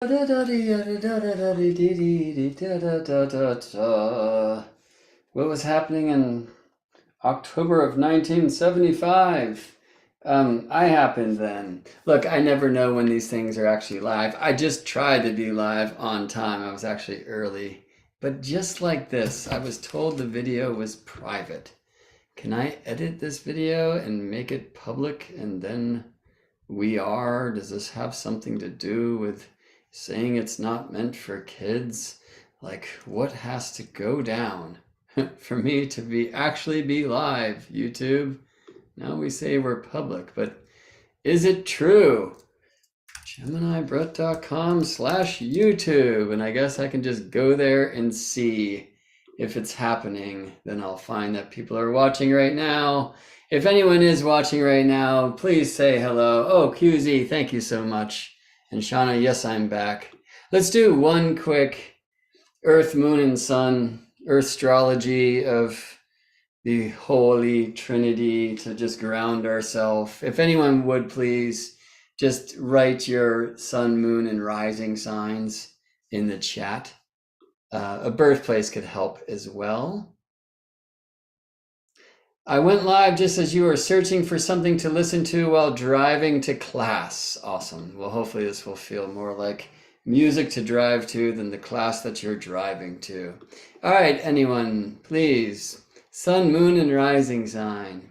What was happening in October of 1975? I happened then. Look, I never know when these things are actually live. I just tried to be live on time. I was actually early. But just like this, I was told the video was private. Can I edit this video and make it public and then does this have something to do with saying it's not meant for kids? Like, what has to go down for me to actually be live, YouTube? Now we say we're public, but is it true? GeminiBrett.com/YouTube, and I guess I can just go there and see if it's happening. Then I'll find that people are watching right now. If anyone is watching right now, please say hello. Oh, QZ, thank you so much. And Shauna, yes, I'm back. Let's do one quick Earth, Moon, and Sun Earth astrology of the Holy Trinity to just ground ourselves. If anyone would please just write your sun, moon, and rising signs in the chat. A birthplace could help as well. I went live just as you were searching for something to listen to while driving to class. Awesome. Well, hopefully this will feel more like music to drive to than the class that you're driving to. All right, anyone, please. Sun, moon, and rising sign.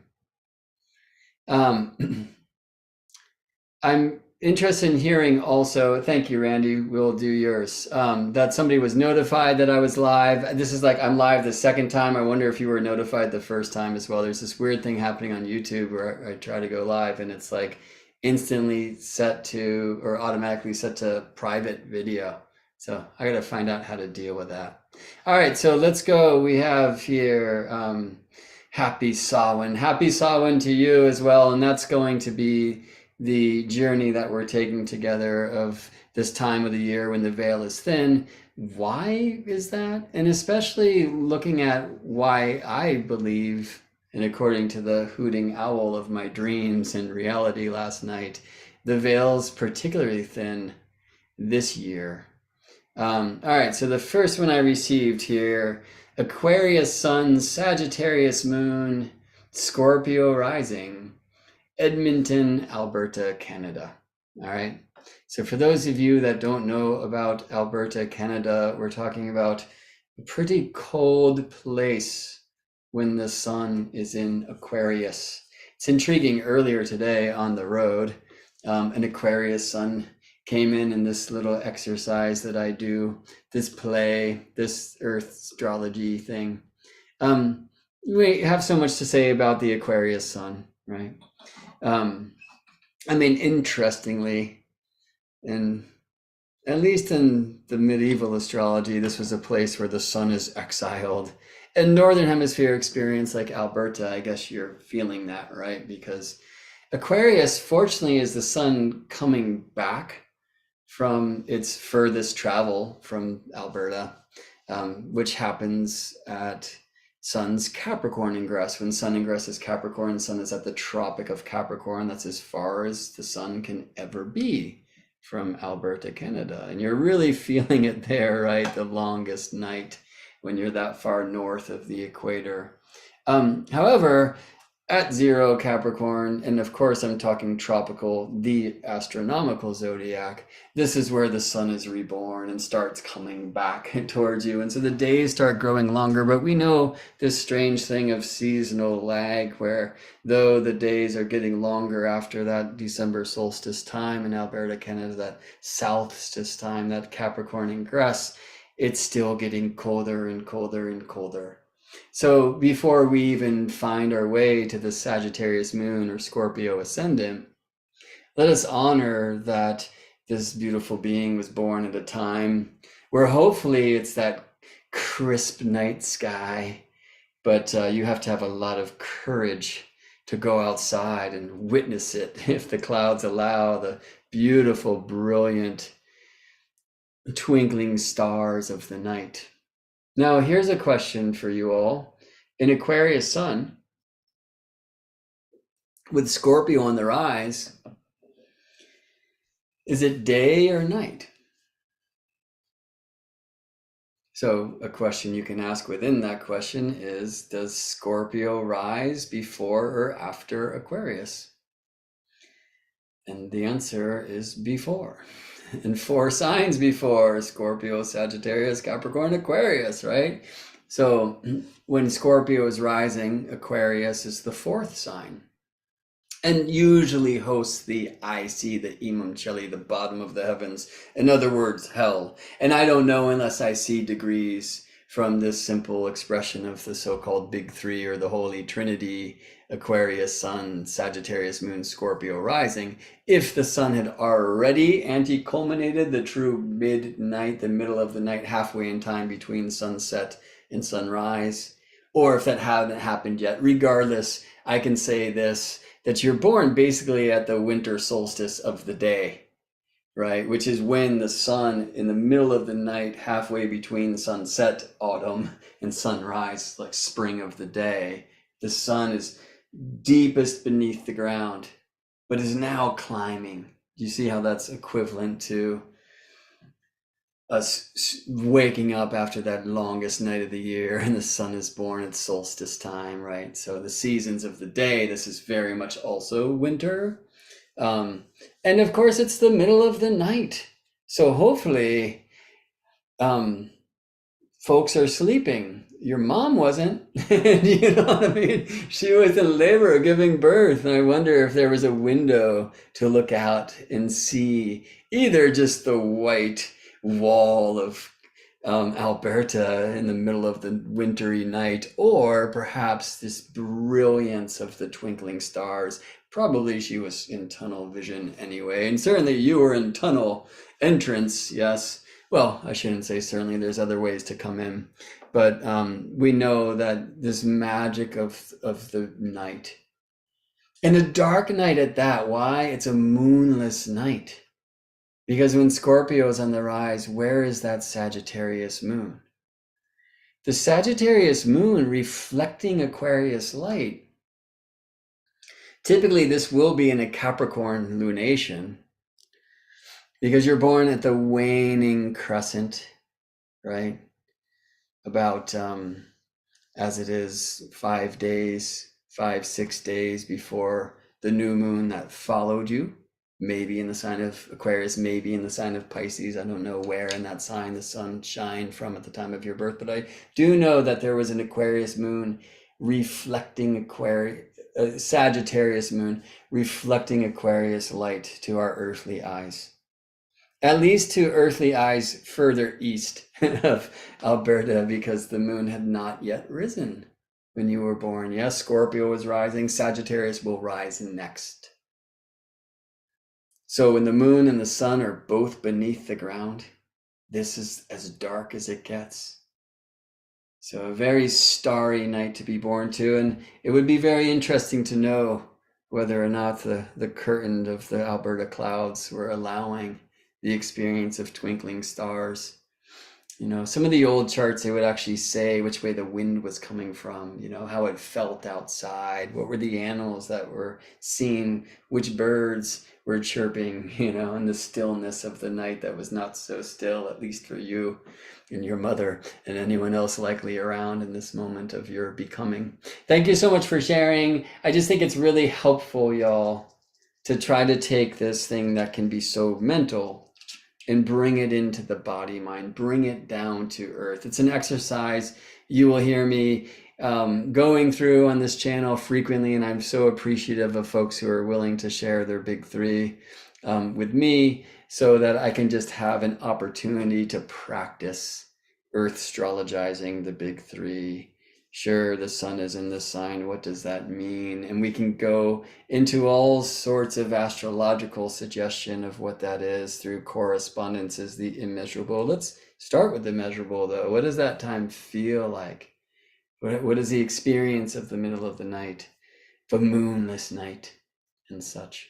I'm interested in hearing also, thank you, Randy, we'll do yours, that somebody was notified that I was live. This is like, I'm live the second time. I wonder if you were notified the first time as well. There's this weird thing happening on YouTube where I try to go live and it's like instantly set to, or automatically set to private video. So I gotta find out how to deal with that. All right, so let's go. We have here, Happy Samhain. Happy Samhain to you as well, and that's going to be the journey that we're taking together of this time of the year when the veil is thin. Why is that? And especially looking at why I believe, and according to the hooting owl of my dreams and reality last night, the veil's particularly thin this year. All right, so the first one I received here, Aquarius Sun, Sagittarius Moon, Scorpio Rising. Edmonton, Alberta, Canada. All right. So for those of you that don't know about Alberta, Canada, we're talking about a pretty cold place when the sun is in Aquarius. It's intriguing. Earlier today on the road, an Aquarius sun came in this little exercise that I do, this play, this Earth astrology thing. We have so much to say about the Aquarius sun, right? I mean, interestingly, at least in the medieval astrology, this was a place where the sun is exiled. In Northern Hemisphere experience like Alberta, I guess you're feeling that, right? Because Aquarius, fortunately, is the sun coming back from its furthest travel from Alberta, which happens at Sun's Capricorn ingress. When Sun ingresses Capricorn, Sun is at the Tropic of Capricorn. That's as far as the Sun can ever be from Alberta, Canada. And you're really feeling it there, right? The longest night when you're that far north of the equator. However, at 0 Capricorn, and of course I'm talking tropical, the astronomical zodiac, this is where the sun is reborn and starts coming back towards you. And so the days start growing longer, but we know this strange thing of seasonal lag where though the days are getting longer after that December solstice time in Alberta, Canada, that solstice time, that Capricorn ingress, it's still getting colder and colder and colder. So before we even find our way to the Sagittarius moon or Scorpio ascendant, let us honor that this beautiful being was born at a time where hopefully it's that crisp night sky, but you have to have a lot of courage to go outside and witness it if the clouds allow the beautiful, brilliant, twinkling stars of the night. Now, here's a question for you all. In Aquarius sun, with Scorpio on the rise, is it day or night? So a question you can ask within that question is, does Scorpio rise before or after Aquarius? And the answer is before. And 4 signs before: Scorpio, Sagittarius, Capricorn, Aquarius, right? So when Scorpio is rising, Aquarius is the 4th sign, and usually hosts the IC, the Imam Cheli, the bottom of the heavens. In other words, hell. And I don't know unless I see degrees from this simple expression of the so-called Big Three or the Holy Trinity: Aquarius, Sun, Sagittarius, Moon, Scorpio rising. If the Sun had already anti-culminated the true midnight, the middle of the night, halfway in time between sunset and sunrise, or if that hadn't happened yet, regardless, I can say this, that you're born basically at the winter solstice of the day, right? Which is when the sun, in the middle of the night, halfway between sunset, autumn, and sunrise, like spring of the day, the sun is deepest beneath the ground, but is now climbing. Do you see how that's equivalent to us waking up after that longest night of the year and the sun is born at solstice time, right? So the seasons of the day, this is very much also winter. And of course, it's the middle of the night. So hopefully, folks are sleeping. Your mom wasn't. You know what I mean? She was in labor giving birth. And I wonder if there was a window to look out and see either just the white wall of Alberta in the middle of the wintry night, or perhaps this brilliance of the twinkling stars. Probably she was in tunnel vision anyway, and certainly you were in tunnel entrance, yes. Well, I shouldn't say certainly, there's other ways to come in, but we know that this magic of the night, and a dark night at that. Why? It's a moonless night. Because when Scorpio is on the rise, where is that Sagittarius moon? The Sagittarius moon reflecting Aquarius light. Typically, this will be in a Capricorn lunation, because you're born at the waning crescent, right? About, as it is 5 days, 6 days before the new moon that followed you. Maybe in the sign of Aquarius, maybe in the sign of Pisces. I don't know where in that sign the sun shined from at the time of your birth, but I do know that there was an Aquarius moon reflecting Sagittarius moon reflecting Aquarius light to our earthly eyes. At least to earthly eyes further east of Alberta, because the moon had not yet risen when you were born. Yes, Scorpio was rising. Sagittarius will rise next. So when the moon and the sun are both beneath the ground, this is as dark as it gets. So a very starry night to be born to, and it would be very interesting to know whether or not the curtain of the Alberta clouds were allowing the experience of twinkling stars. You know, some of the old charts, they would actually say which way the wind was coming from, you know, how it felt outside, what were the animals that were seen, which birds were chirping, you know, in the stillness of the night that was not so still, at least for you and your mother and anyone else likely around in this moment of your becoming. Thank you so much for sharing. I just think it's really helpful, y'all, to try to take this thing that can be so mental and bring it into the body mind, bring it down to earth. It's an exercise you will hear me going through on this channel frequently, and I'm so appreciative of folks who are willing to share their big three with me, so that I can just have an opportunity to practice earth astrologizing the big three. Sure, the sun is in the sign. What does that mean? And we can go into all sorts of astrological suggestion of what that is through correspondences, the immeasurable. Let's start with the measurable, though. What does that time feel like? What is the experience of the middle of the night, the moonless night, and such?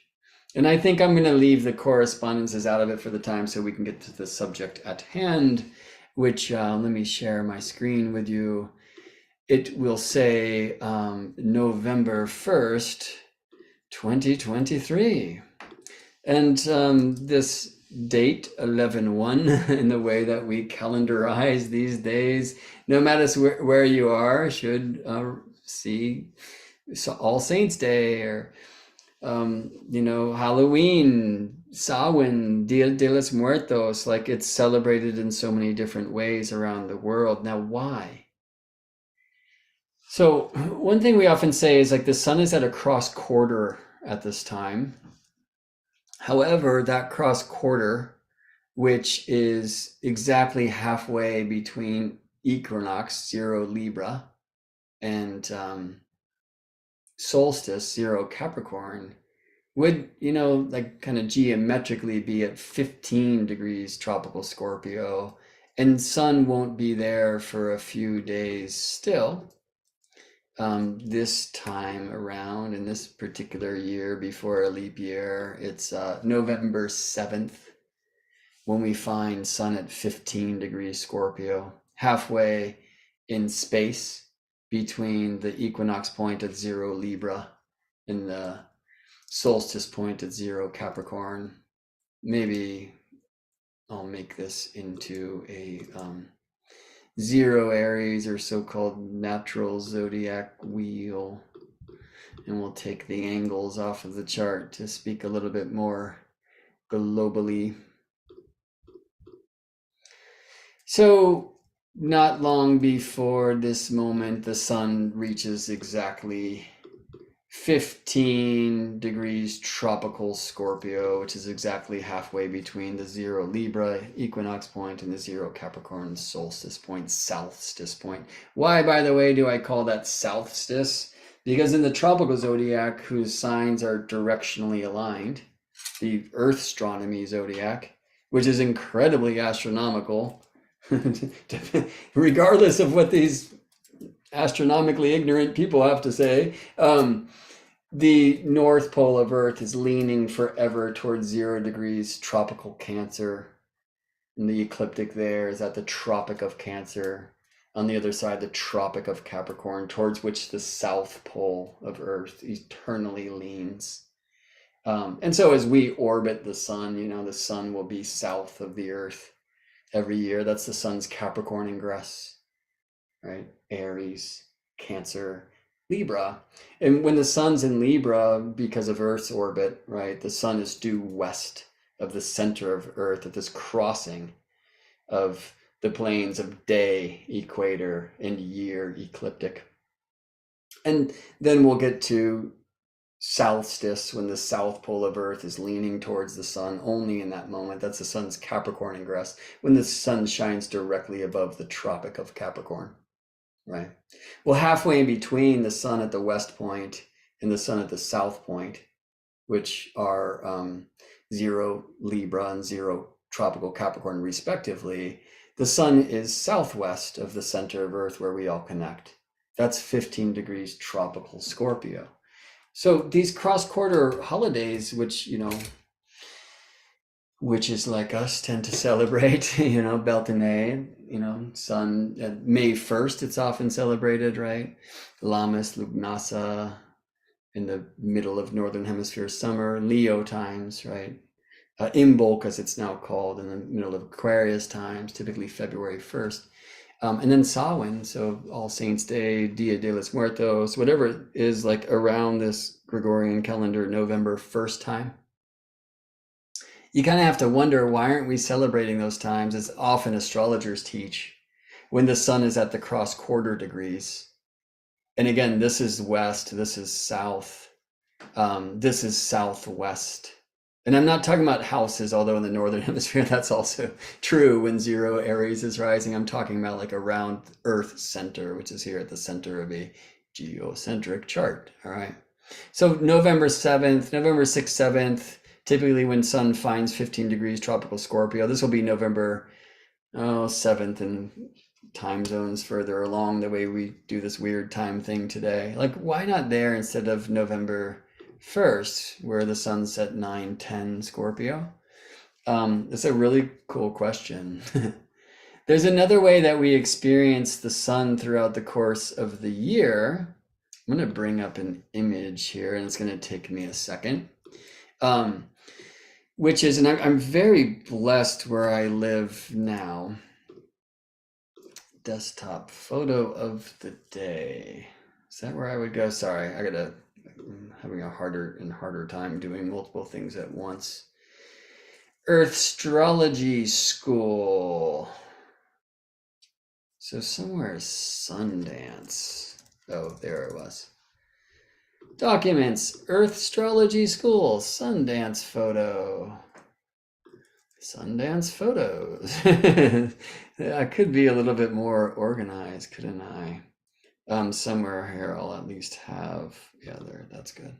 And I think I'm going to leave the correspondences out of it for the time, so we can get to the subject at hand, which let me share my screen with you. It will say November 1st, 2023. And this date 11/1 in the way that we calendarize these days. No matter where you are, should see All Saints Day, or Halloween, Samhain, Dia de los Muertos. Like, it's celebrated in so many different ways around the world. Now, why? So one thing we often say is, like, the sun is at a cross quarter at this time. However, that cross quarter, which is exactly halfway between equinox, 0 Libra, and solstice, 0 Capricorn, would, like, kind of geometrically be at 15 degrees tropical Scorpio, and sun won't be there for a few days still. This time around, in this particular year before a leap year, it's November 7th when we find sun at 15 degrees Scorpio, halfway in space between the equinox point at 0 Libra and the solstice point at 0 Capricorn. Maybe I'll make this into a 0 Aries, or so-called natural zodiac wheel, and we'll take the angles off of the chart to speak a little bit more globally. So not long before this moment, the sun reaches exactly 15 degrees tropical Scorpio, which is exactly halfway between the 0 Libra equinox point and the 0 Capricorn solstice point, southstice point. Why, by the way, do I call that southstice? Because in the tropical zodiac, whose signs are directionally aligned, the Earth astronomy zodiac, which is incredibly astronomical, regardless of what these astronomically ignorant people have to say, the North Pole of Earth is leaning forever towards 0 degrees tropical Cancer. And the ecliptic there is at the Tropic of Cancer. On the other side, the Tropic of Capricorn, towards which the South Pole of Earth eternally leans. And so as we orbit the sun, the sun will be south of the Earth every year. That's the sun's Capricorn ingress, right? Aries, Cancer, Libra. And when the sun's in Libra, because of Earth's orbit, right, the sun is due west of the center of Earth at this crossing of the planes of day, equator, and year, ecliptic. And then we'll get to solstice, when the south pole of Earth is leaning towards the sun only in that moment. That's the sun's Capricorn ingress, when the sun shines directly above the Tropic of Capricorn. Right. Well, halfway in between the sun at the west point and the sun at the south point, which are 0 Libra and 0 tropical Capricorn respectively, the sun is southwest of the center of Earth where we all connect. That's 15 degrees tropical Scorpio. So these cross-quarter holidays, which is like us, tend to celebrate, Beltane, sun at May 1st, it's often celebrated, right? Lammas, Lugnasa, in the middle of Northern Hemisphere summer, Leo times, right? Imbolc, as it's now called, in the middle of Aquarius times, typically February 1st. And then Samhain, so All Saints Day, Dia de los Muertos, whatever it is, like around this Gregorian calendar, November 1st time. You kind of have to wonder, why aren't we celebrating those times, as often astrologers teach, when the sun is at the cross quarter degrees? And again, this is west, this is south, this is southwest. And I'm not talking about houses, although in the Northern Hemisphere, that's also true when 0 Aries is rising. I'm talking about like around Earth center, which is here at the center of a geocentric chart, all right? So November 7th, November 6th, 7th, typically when sun finds 15 degrees tropical Scorpio. This will be November 7th, and time zones further along, the way we do this weird time thing today. Like, why not there instead of November 1st, where the sun's at 9:10 Scorpio? It's a really cool question. There's another way that we experience the sun throughout the course of the year. I'm going to bring up an image here, and it's going to take me a second. which is, and I'm very blessed where I live now. Desktop photo of the day. Is that where I would go? Sorry, I'm having a harder and harder time doing multiple things at once. Earth Astrology School. So somewhere Sundance. Oh, there it was. Documents, Earth Astrology School, Sundance photo. Sundance photos. I could be a little bit more organized, couldn't I? Somewhere here I'll at least have, yeah, there, that's good.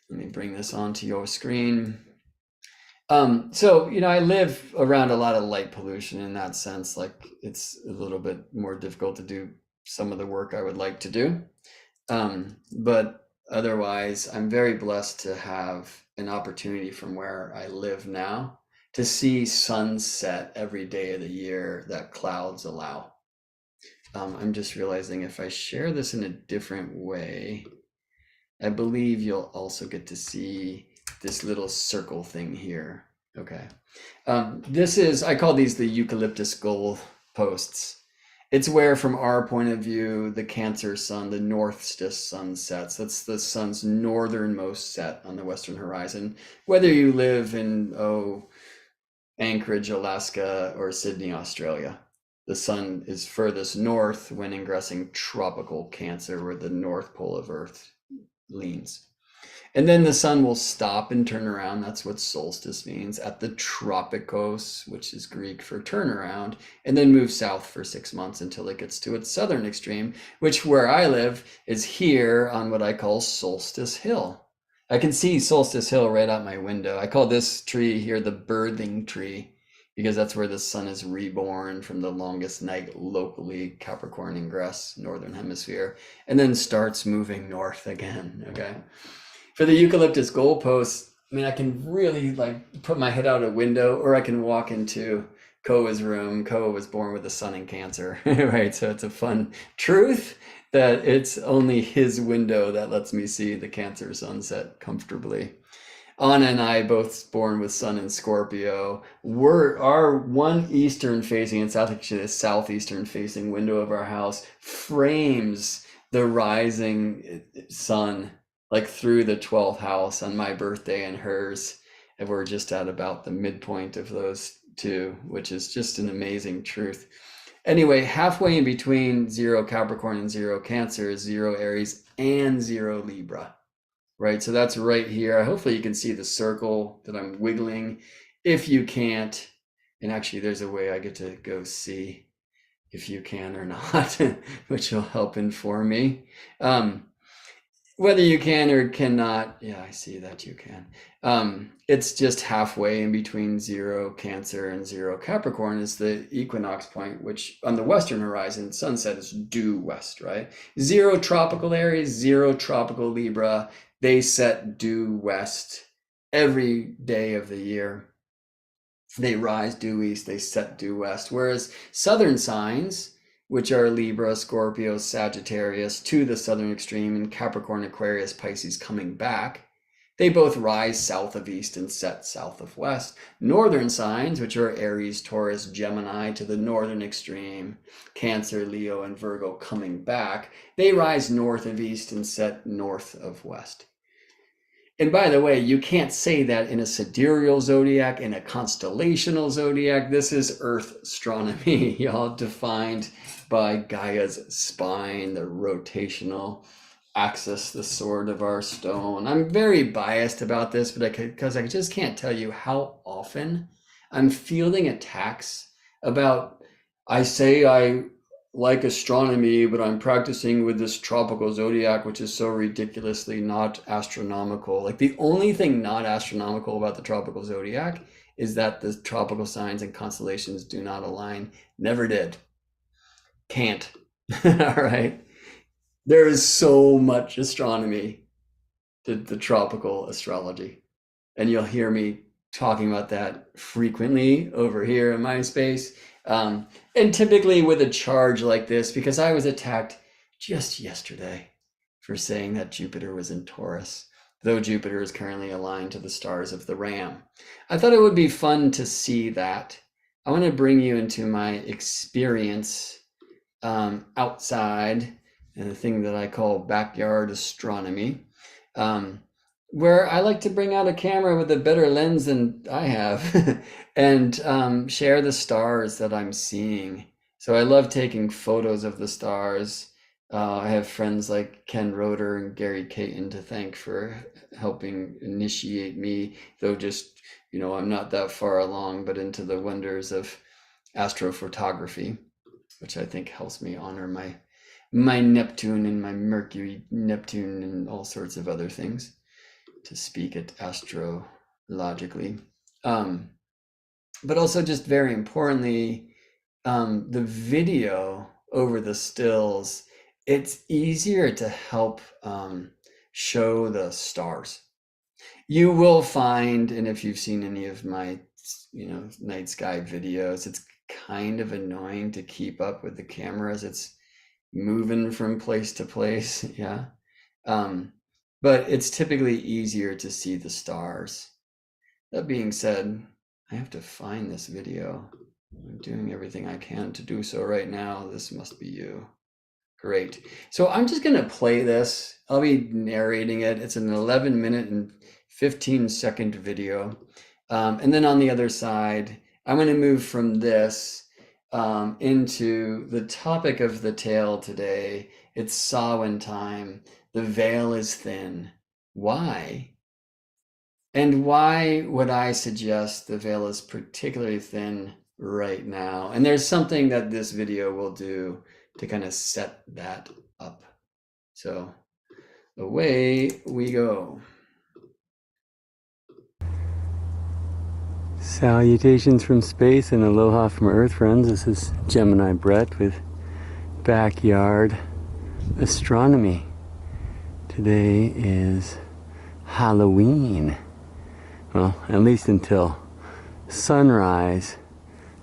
Let me bring this onto your screen. So, I live around a lot of light pollution in that sense. Like it's a little bit more difficult to do some of the work I would like to do. But otherwise, I'm very blessed to have an opportunity from where I live now to see sunset every day of the year that clouds allow. I'm just realizing if I share this in a different way, I believe you'll also get to see this little circle thing here. Okay. This is, I call these the eucalyptus goal posts. It's where, from our point of view, the Cancer sun, the northest sun sets. That's the sun's northernmost set on the western horizon. Whether you live in, Anchorage, Alaska, or Sydney, Australia, the sun is furthest north when ingressing tropical Cancer, where the north pole of Earth leans. And then the sun will stop and turn around. That's what solstice means, at the tropicos, which is Greek for turnaround, and then move south for 6 months until it gets to its southern extreme, which where I live is here on what I call Solstice Hill. I can see Solstice Hill right out my window. I call this tree here the birthing tree because that's where the sun is reborn from the longest night locally, Capricorn ingress, northern hemisphere, and then starts moving north again, okay? For the eucalyptus goalposts, I can really put my head out a window, or I can walk into Koa's room. Koa was born with the sun in Cancer, right? So it's a fun truth that it's only his window that lets me see the Cancer sunset comfortably. Anna and I, both born with sun in Scorpio, our one eastern facing, and actually the southeastern facing window of our house frames the rising sun, through the 12th house on my birthday and hers. And we're just at about the midpoint of those two, which is just an amazing truth. Anyway, halfway in between 0 Capricorn and 0 Cancer is 0 Aries and 0 Libra, right? So that's right here. Hopefully you can see the circle that I'm wiggling. If you can't, and actually there's a way I get to go see if you can or not, which will help inform me. Whether you can or cannot, yeah, I see that you can. It's just halfway in between 0 Cancer and 0 Capricorn is the equinox point, which on the western horizon, sunset is due west, right? 0 tropical Aries, 0 tropical Libra, they set due west every day of the year. They rise due east, they set due west. Whereas southern signs, which are Libra, Scorpio, Sagittarius, to the southern extreme, and Capricorn, Aquarius, Pisces coming back, they both rise south of east and set south of west. Northern signs, which are Aries, Taurus, Gemini, to the northern extreme, Cancer, Leo, and Virgo coming back, they rise north of east and set north of west. And by the way, you can't say that in a sidereal zodiac, in a constellational zodiac. This is Earth astronomy, y'all, defined by Gaia's spine, the rotational axis, the sword of our stone. I'm very biased about this, because I just can't tell you how often I'm fielding attacks about, I say I like astronomy, but I'm practicing with this tropical zodiac, which is so ridiculously not astronomical. The only thing not astronomical about the tropical zodiac is that the tropical signs and constellations do not align. Never did. Can't. All right. There is so much astronomy to the tropical astrology. And you'll hear me talking about that frequently over here in my space. And typically with a charge like this, because I was attacked just yesterday for saying that Jupiter was in Taurus. though Jupiter is currently aligned to the stars of the Ram. I thought it would be fun to see that. I want to bring you into my experience outside, and the thing that I call backyard astronomy, where I like to bring out a camera with a better lens than I have and share the stars that I'm seeing. So I love taking photos of the stars. I have friends like Ken Roeder and Gary Caton to thank for helping initiate me, though just, I'm not that far along, but into the wonders of astrophotography, which I think helps me honor my Neptune and my Mercury, Neptune, and all sorts of other things, to speak it astrologically. But also, just very importantly, the video over the stills, it's easier to help show the stars. You will find, and if you've seen any of my night sky videos, it's kind of annoying to keep up with the camera as it's moving from place to place. Yeah. But it's typically easier to see the stars. That being said, I have to find this video. I'm doing everything I can to do so right now. This must be you. Great. So I'm just going to play this. I'll be narrating it. It's an 11-minute and 15-second video. And then on the other side, I'm going to move from this into the topic of the tale today. It's Samhain time. The veil is thin. Why? And why would I suggest the veil is particularly thin right now? And there's something that this video will do to kind of set that up. So away we go. Salutations from space and aloha from Earth, friends. This is Gemini Brett with Backyard Astronomy. Today is Halloween. Well, at least until sunrise,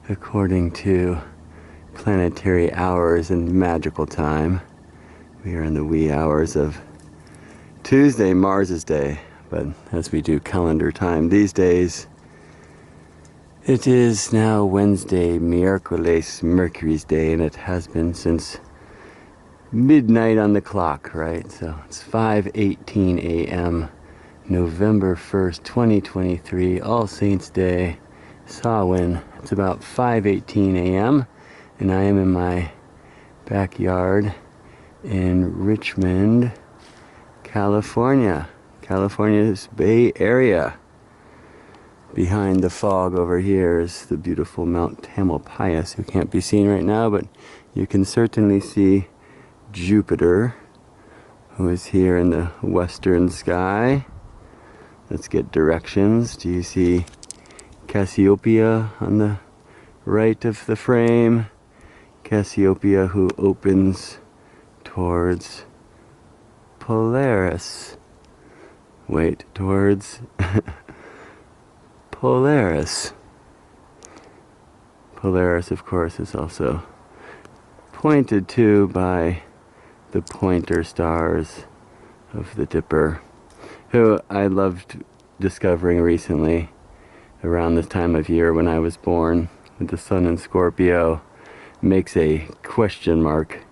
according to planetary hours and magical time. We are in the wee hours of Tuesday, Mars's day, but as we do calendar time these days, it is now Wednesday, miércoles, Mercury's day, and it has been since midnight on the clock, right? So it's 5:18 a.m. November 1st, 2023, All Saints Day, Samhain. It's about 5:18 a.m. and I am in my backyard in Richmond, California, California's Bay Area. Behind the fog over here is the beautiful Mount Tamalpais, who can't be seen right now, but you can certainly see Jupiter, who is here in the western sky. Let's get directions. Do you see Cassiopeia on the right of the frame? Cassiopeia, who opens towards Polaris. Wait, towards Polaris. Polaris, of course, is also pointed to by the pointer stars of the Dipper, who I loved discovering recently around this time of year when I was born, with the sun in Scorpio, makes a question mark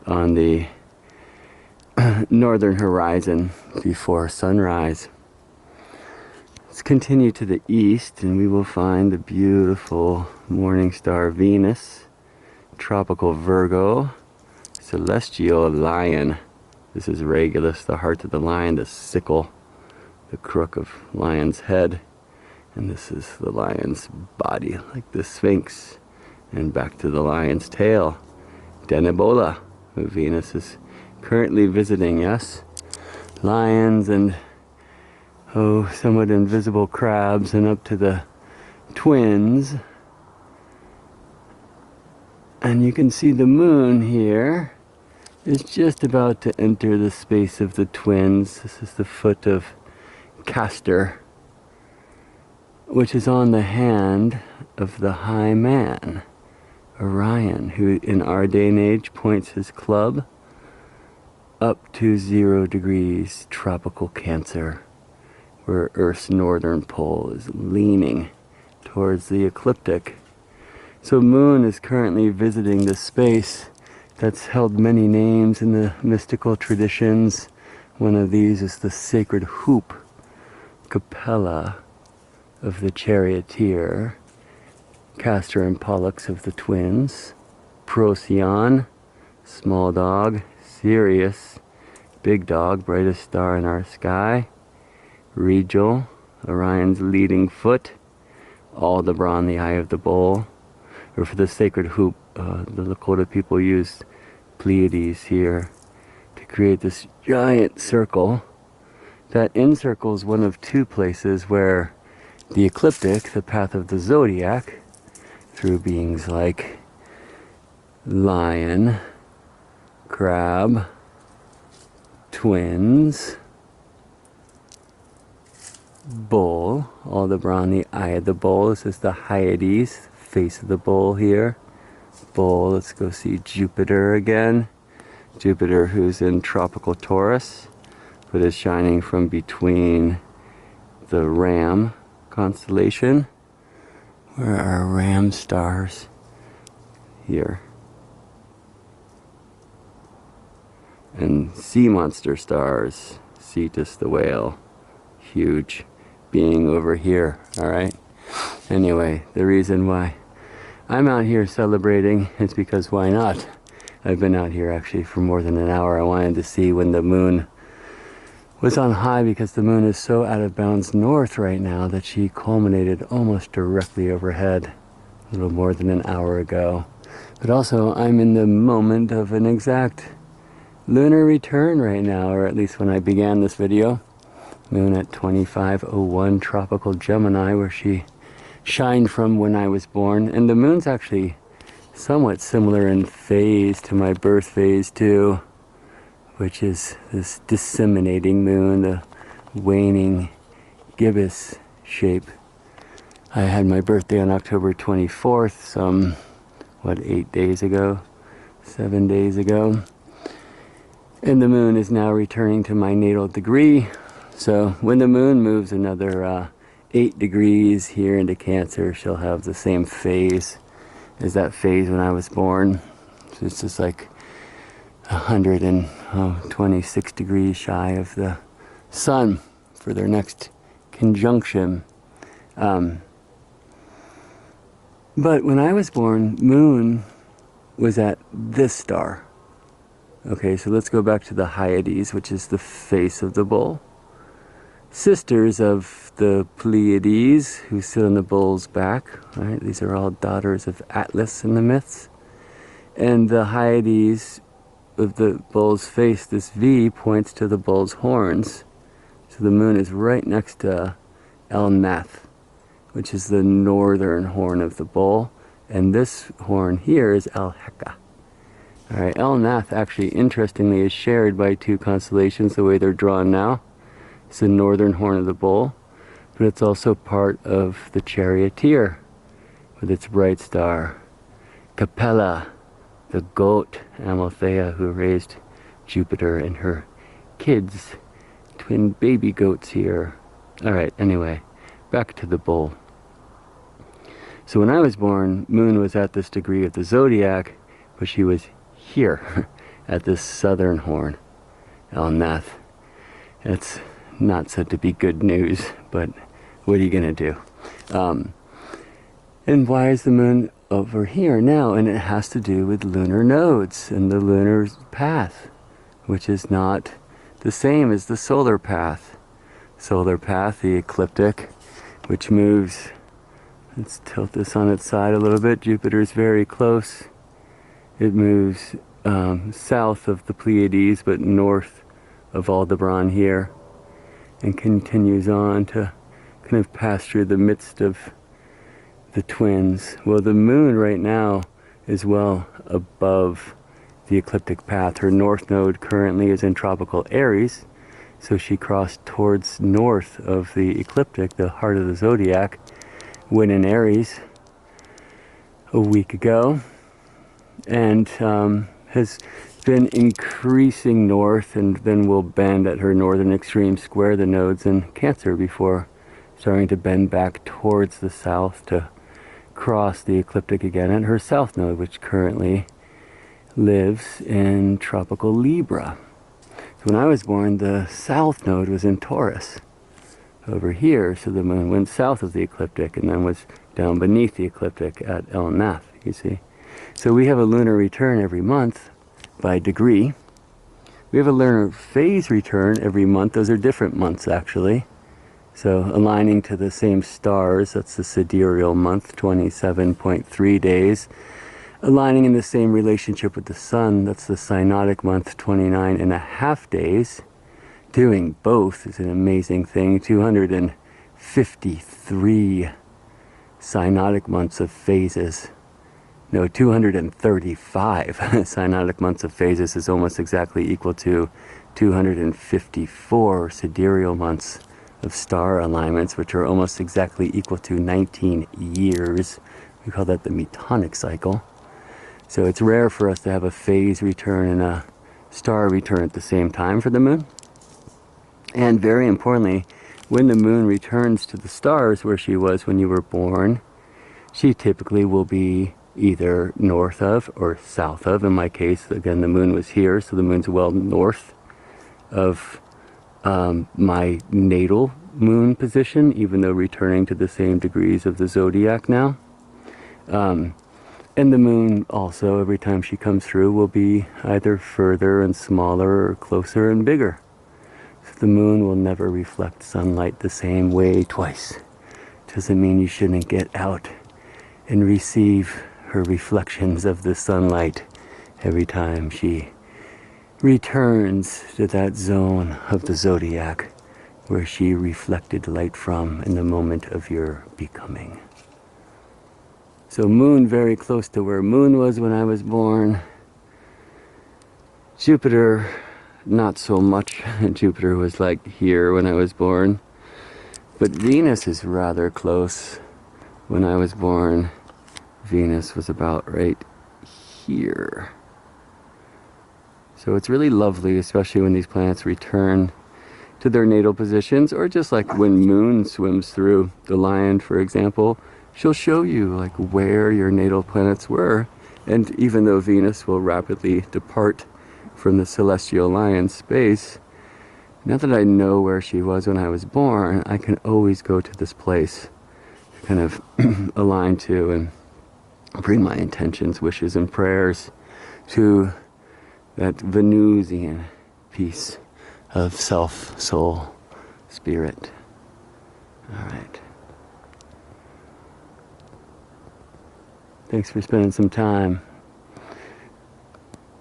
on the northern horizon before sunrise. Let's continue to the east and we will find the beautiful morning star Venus, tropical Virgo, celestial Lion. This is Regulus, the heart of the lion, the sickle, the crook of lion's head. And this is the lion's body, like the Sphinx. And back to the lion's tail, Denebola, who Venus is currently visiting, yes? Lions and somewhat invisible crabs, and up to the twins. And you can see the moon here is just about to enter the space of the twins. This is the foot of Castor, which is on the hand of the high man, Orion, who in our day and age points his club up to 0 degrees tropical Cancer, where Earth's northern pole is leaning towards the ecliptic. So Moon is currently visiting this space that's held many names in the mystical traditions. One of these is the sacred hoop, Capella of the charioteer, Castor and Pollux of the twins, Procyon, small dog, Sirius, big dog, brightest star in our sky, Regel, Orion's leading foot, Aldebaran, the eye of the bull. Or for the sacred hoop, the Lakota people used Pleiades here to create this giant circle that encircles one of two places where the ecliptic, the path of the zodiac, through beings like lion, crab, twins, bull, Aldebaran, the eye of the bull. This is the Hyades, face of the bull here. Bull, let's go see Jupiter again. Jupiter, who's in tropical Taurus, but is shining from between the Ram constellation. Where are Ram stars? Here. And sea monster stars. Cetus the whale. Huge being over here, alright? Anyway, the reason why I'm out here celebrating is because why not? I've been out here actually for more than an hour. I wanted to see when the moon was on high because the moon is so out of bounds north right now that she culminated almost directly overhead a little more than an hour ago. But also I'm in the moment of an exact lunar return right now, or at least when I began this video. Moon at 2501 tropical Gemini, where she shined from when I was born. And the moon's actually somewhat similar in phase to my birth phase too, which is this disseminating moon, the waning gibbous shape. I had my birthday on October 24th, some, 8 days ago? 7 days ago. And the moon is now returning to my natal degree. So when the moon moves another 8 degrees here into Cancer, she'll have the same phase as that phase when I was born. So it's just like 126 degrees shy of the sun for their next conjunction. But when I was born, moon was at this star. Okay, so let's go back to the Hyades, which is the face of the bull. Sisters of the Pleiades, who sit on the bull's back. Right? These are all daughters of Atlas in the myths. And the Hyades of the bull's face, this V, points to the bull's horns. So the moon is right next to El Nath, which is the northern horn of the bull. And this horn here is El Heka. All right, El Nath actually, interestingly, is shared by two constellations the way they're drawn now. It's the northern horn of the bull, but it's also part of the charioteer with its bright star. Capella, the goat, Amalthea, who raised Jupiter and her kids, twin baby goats here. All right, anyway, back to the bull. So when I was born, moon was at this degree of the zodiac, but she was here at this southern horn, El Nath. It's not said to be good news, but what are you gonna do? And why is the moon over here now? And it has to do with lunar nodes and the lunar path, which is not the same as the solar path. Solar path, the ecliptic, which moves, let's tilt this on its side a little bit. Jupiter's very close. It moves south of the Pleiades, but north of Aldebaran here, and continues on to kind of pass through the midst of the twins. Well, the moon right now is well above the ecliptic path. Her north node currently is in tropical Aries, so she crossed towards north of the ecliptic, the heart of the zodiac, when in Aries a week ago, and has been increasing north, and then will bend at her northern extreme, square the nodes in Cancer before starting to bend back towards the south to cross the ecliptic again at her south node, which currently lives in tropical Libra. So when I was born, the south node was in Taurus over here, so the moon went south of the ecliptic and then was down beneath the ecliptic at El Nath, you see. So we have a lunar return every month by degree. We have a lunar phase return every month. Those are different months, actually. So aligning to the same stars, that's the sidereal month, 27.3 days. Aligning in the same relationship with the sun, that's the synodic month, 29.5 days. Doing both is an amazing thing. 253 synodic months of phases. No, 235 synodic months of phases is almost exactly equal to 254 sidereal months of star alignments, which are almost exactly equal to 19 years. We call that the metonic cycle. So it's rare for us to have a phase return and a star return at the same time for the moon. And very importantly, when the moon returns to the stars where she was when you were born, she typically will be either north of or south of. In my case, again, the moon was here, so the moon's well north of my natal moon position, even though returning to the same degrees of the zodiac now. And the moon also, every time she comes through, will be either further and smaller or closer and bigger. So the moon will never reflect sunlight the same way twice. Doesn't mean you shouldn't get out and receive her reflections of the sunlight every time she returns to that zone of the zodiac where she reflected light from in the moment of your becoming. So moon very close to where moon was when I was born. Jupiter, not so much. Jupiter was like here when I was born. But Venus is rather close. When I was born, Venus was about right here. So it's really lovely, especially when these planets return to their natal positions, or just like when moon swims through the lion, for example, she'll show you like where your natal planets were. And even though Venus will rapidly depart from the celestial lion space, now that I know where she was when I was born, I can always go to this place to kind of align to and bring my intentions, wishes, and prayers to that Venusian piece of self, soul, spirit. All right. Thanks for spending some time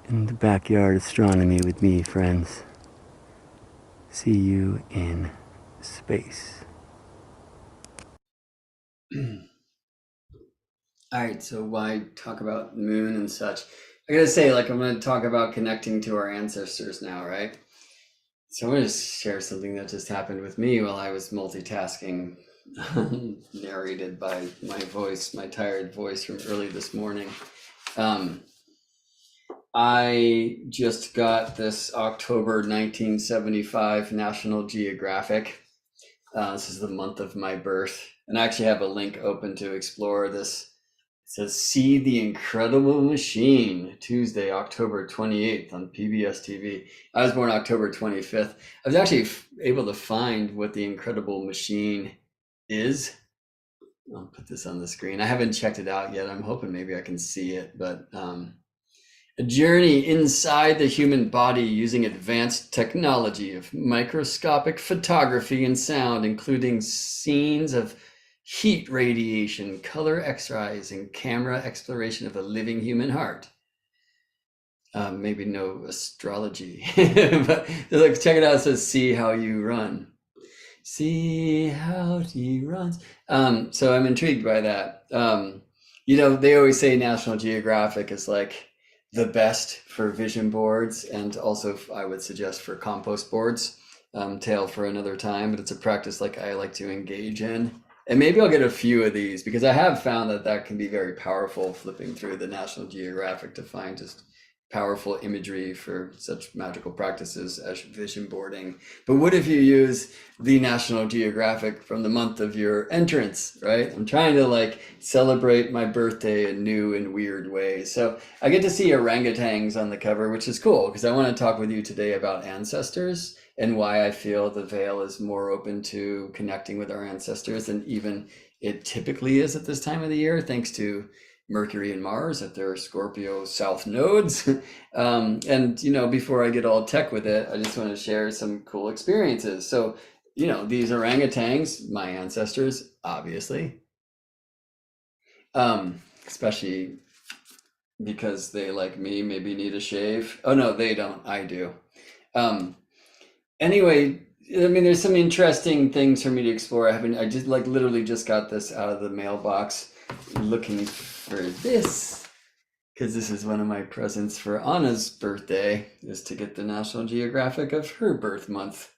in the backyard astronomy with me, friends. See you in space. All right, so why talk about the moon and such? I gotta say, like, I'm gonna talk about connecting to our ancestors now, right? So I'm gonna share something that just happened with me while I was multitasking, narrated by my voice, my tired voice from early this morning. I just got this October 1975 National Geographic. This is the month of my birth, and I actually have a link open to explore this. It says, "See the Incredible Machine," Tuesday, October 28th on PBS TV. I was born October 25th. I was actually able to find what the Incredible Machine is. I'll put this on the screen. I haven't checked it out yet. I'm hoping maybe I can see it, but a journey inside the human body using advanced technology of microscopic photography and sound, including scenes of heat radiation, color X-rays, and camera exploration of a living human heart. Maybe no astrology, but like, check it out. It says, "See how you run." See how he runs. So I'm intrigued by that. They always say National Geographic is like the best for vision boards, and also I would suggest for compost boards. Tale for another time, but it's a practice like I like to engage in. And maybe I'll get a few of these, because I have found that can be very powerful, flipping through the National Geographic to find just powerful imagery for such magical practices as vision boarding. But what if you use the National Geographic from the month of your entrance, right? I'm trying to like celebrate my birthday in new and weird ways. So I get to see orangutans on the cover, which is cool because I want to talk with you today about ancestors and why I feel the veil is more open to connecting with our ancestors than even it typically is at this time of the year, thanks to Mercury and Mars at their Scorpio South nodes. And, you know, before I get all tech with it, I just want to share some cool experiences. So, you know, these orangutans, my ancestors, obviously, especially because they, like me, maybe need a shave. Oh, no, they don't. I do. Anyway, I mean, there's some interesting things for me to explore. I just like literally just got this out of the mailbox looking for this because this is one of my presents for Anna's birthday is to get the National Geographic of her birth month.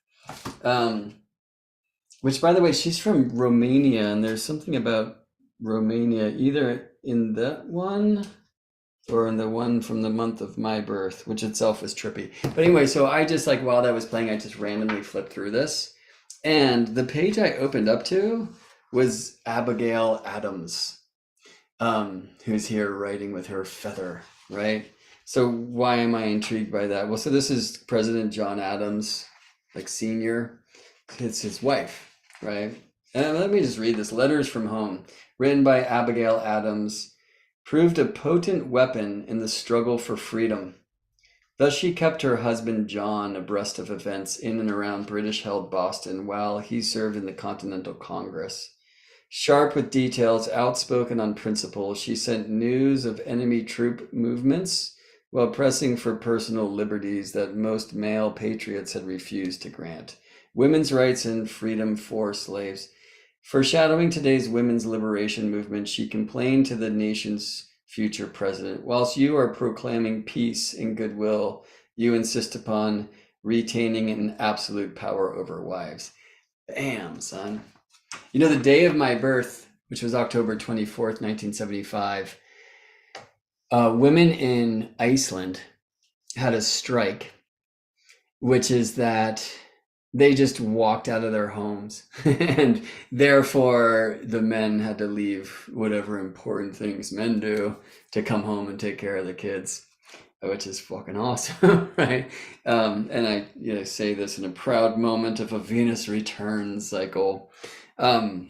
Which, by the way, she's from Romania, and there's something about Romania either in that one or in the one from the month of my birth, which itself was trippy. But anyway, so I just like while that was playing, I just randomly flipped through this, and the page I opened up to was Abigail Adams, who's here writing with her feather, right? So why am I intrigued by that? Well, so this is President John Adams, like senior. It's his wife, right? And let me just read this. Letters from Home, written by Abigail Adams, proved a potent weapon in the struggle for freedom. Thus she kept her husband John abreast of events in and around British-held Boston while he served in the Continental Congress. Sharp with details, outspoken on principle, she sent news of enemy troop movements while pressing for personal liberties that most male patriots had refused to grant. Women's rights and freedom for slaves. Foreshadowing today's women's liberation movement, she complained to the nation's future president, whilst you are proclaiming peace and goodwill, you insist upon retaining an absolute power over wives. Bam, son. You know, the day of my birth, which was October 24th, 1975, women in Iceland had a strike, which is that they just walked out of their homes and therefore the men had to leave whatever important things men do to come home and take care of the kids, which is fucking awesome, right? And I say this in a proud moment of a Venus return cycle. Some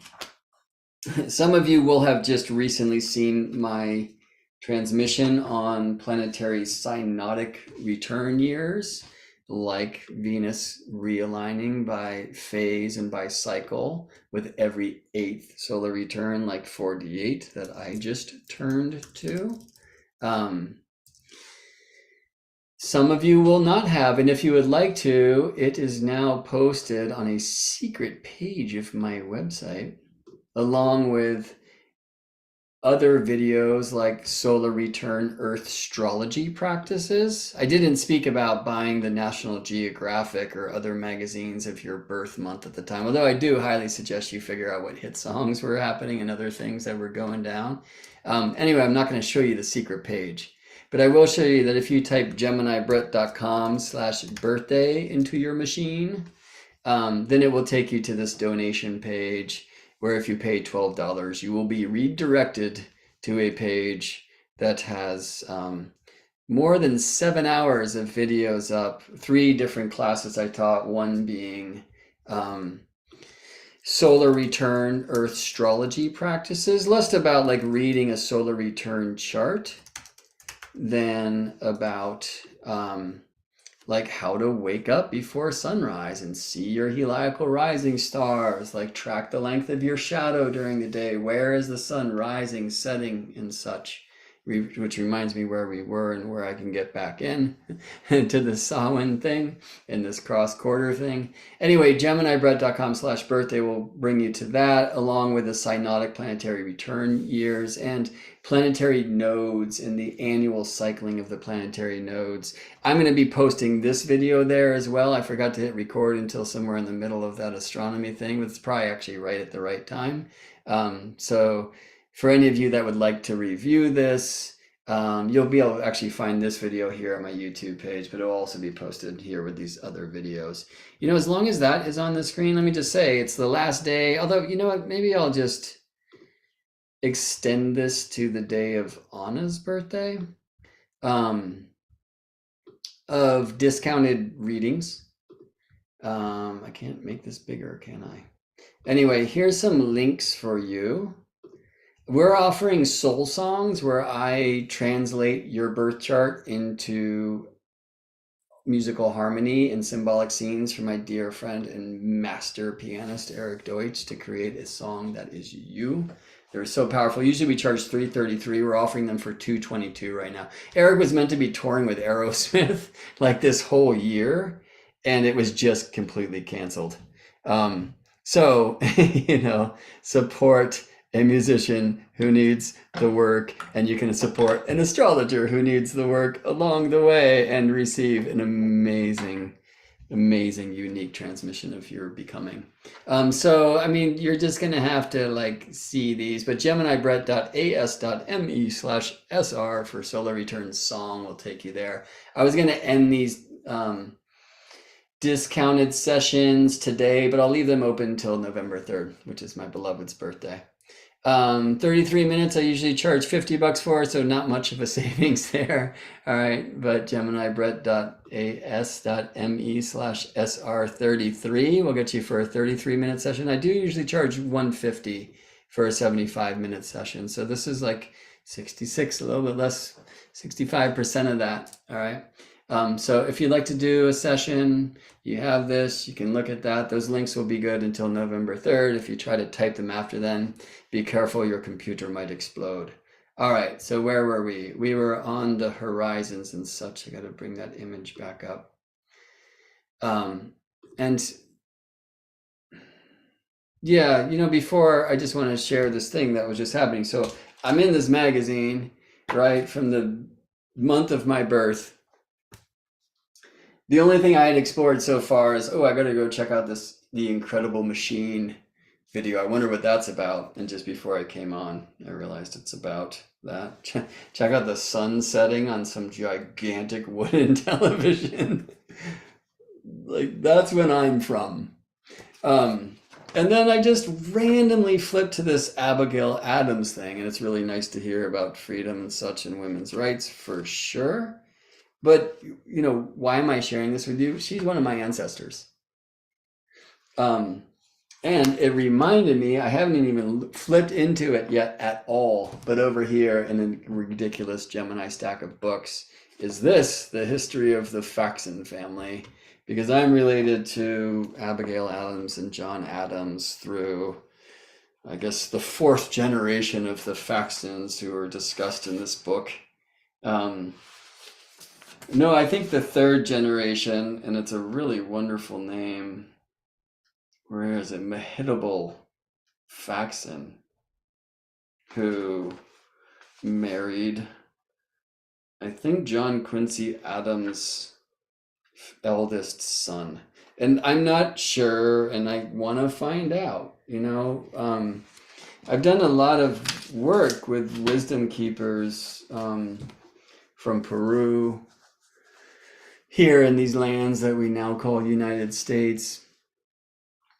of you will have just recently seen my transmission on planetary synodic return years, like Venus realigning by phase and by cycle with every 8th solar return, like 4D8 that I just turned to. Some of you will not have, and if you would like to, it is now posted on a secret page of my website, along with other videos like solar return earth astrology practices. I didn't speak about buying the National Geographic or other magazines of your birth month at the time, although I do highly suggest you figure out what hit songs were happening and other things that were going down. Anyway, I'm not going to show you the secret page, but I will show you that if you type geminibrett.com/birthday into your machine, then it will take you to this donation page where if you pay $12, you will be redirected to a page that has more than 7 hours of videos up, 3 different classes I taught, one being solar return earth astrology practices, less about like reading a solar return chart than about like how to wake up before sunrise and see your heliacal rising stars, like track the length of your shadow during the day. Where is the sun rising, setting, and such? Which reminds me where we were and where I can get back in to the Samhain thing and this cross-quarter thing. Anyway, geminibrett.com/birthday will bring you to that, along with the synodic planetary return years and planetary nodes and the annual cycling of the planetary nodes. I'm going to be posting this video there as well. I forgot to hit record until somewhere in the middle of that astronomy thing, but it's probably actually right at the right time. So for any of you that would like to review this, You'll be able to actually find this video here on my YouTube page, but it'll also be posted here with these other videos. You know, as long as that is on the screen, let me just say it's the last day. Although, you know what, maybe I'll just extend this to the day of Anna's birthday, of discounted readings. I can't make this bigger, can I? Anyway, here's some links for you. We're offering soul songs where I translate your birth chart into musical harmony and symbolic scenes for my dear friend and master pianist Erik Deutsch to create a song that is you. They're so powerful. Usually we charge $333. We're offering them for $222 right now. Erik was meant to be touring with Aerosmith like this whole year, and it was just completely canceled. So, you know, support a musician who needs the work, and you can support an astrologer who needs the work along the way and receive an amazing, unique transmission of your becoming. So, I mean, you're just going to have to like see these, but geminibrett.as.me/sr for Solar Return Song will take you there. I was going to end these discounted sessions today, but I'll leave them open until November 3rd, which is my beloved's birthday. 33 minutes I usually charge $50 for, so not much of a savings there. All right, but geminibrett.as.me/sr33 will get you for a 33-minute session. I do usually charge $150 for a 75-minute session, so this is like 66, a little bit less, 65% of that. All right. So if you'd like to do a session, you have this, you can look at that. Those links will be good until November 3rd. If you try to type them after then, be careful, your computer might explode. All right, so where were we? We were on the horizons and such. I got to bring that image back up. And yeah, you know, before I just want to share this thing that was just happening. So I'm in this magazine, right, from the month of my birth. The only thing I had explored so far is, oh, I gotta go check out The Incredible Machine video. I wonder what that's about. And just before I came on, I realized it's about that. Check out the sun setting on some gigantic wooden television. Like, that's when I'm from. And then I just randomly flipped to this Abigail Adams thing, and it's really nice to hear about freedom and such and women's rights for sure. But, you know, why am I sharing this with you? She's one of my ancestors. And it reminded me, I haven't even flipped into it yet at all, but over here in a ridiculous Gemini stack of books is this, the history of the Faxon family, because I'm related to Abigail Adams and John Adams through, I guess, the fourth generation of the Faxons who are discussed in this book. No, I think the third generation, and it's a really wonderful name. Where is it? Mehitable Faxon, who married, I think, John Quincy Adams' eldest son. And I'm not sure, and I want to find out, you know. I've done a lot of work with wisdom keepers from Peru, here in these lands that we now call United States,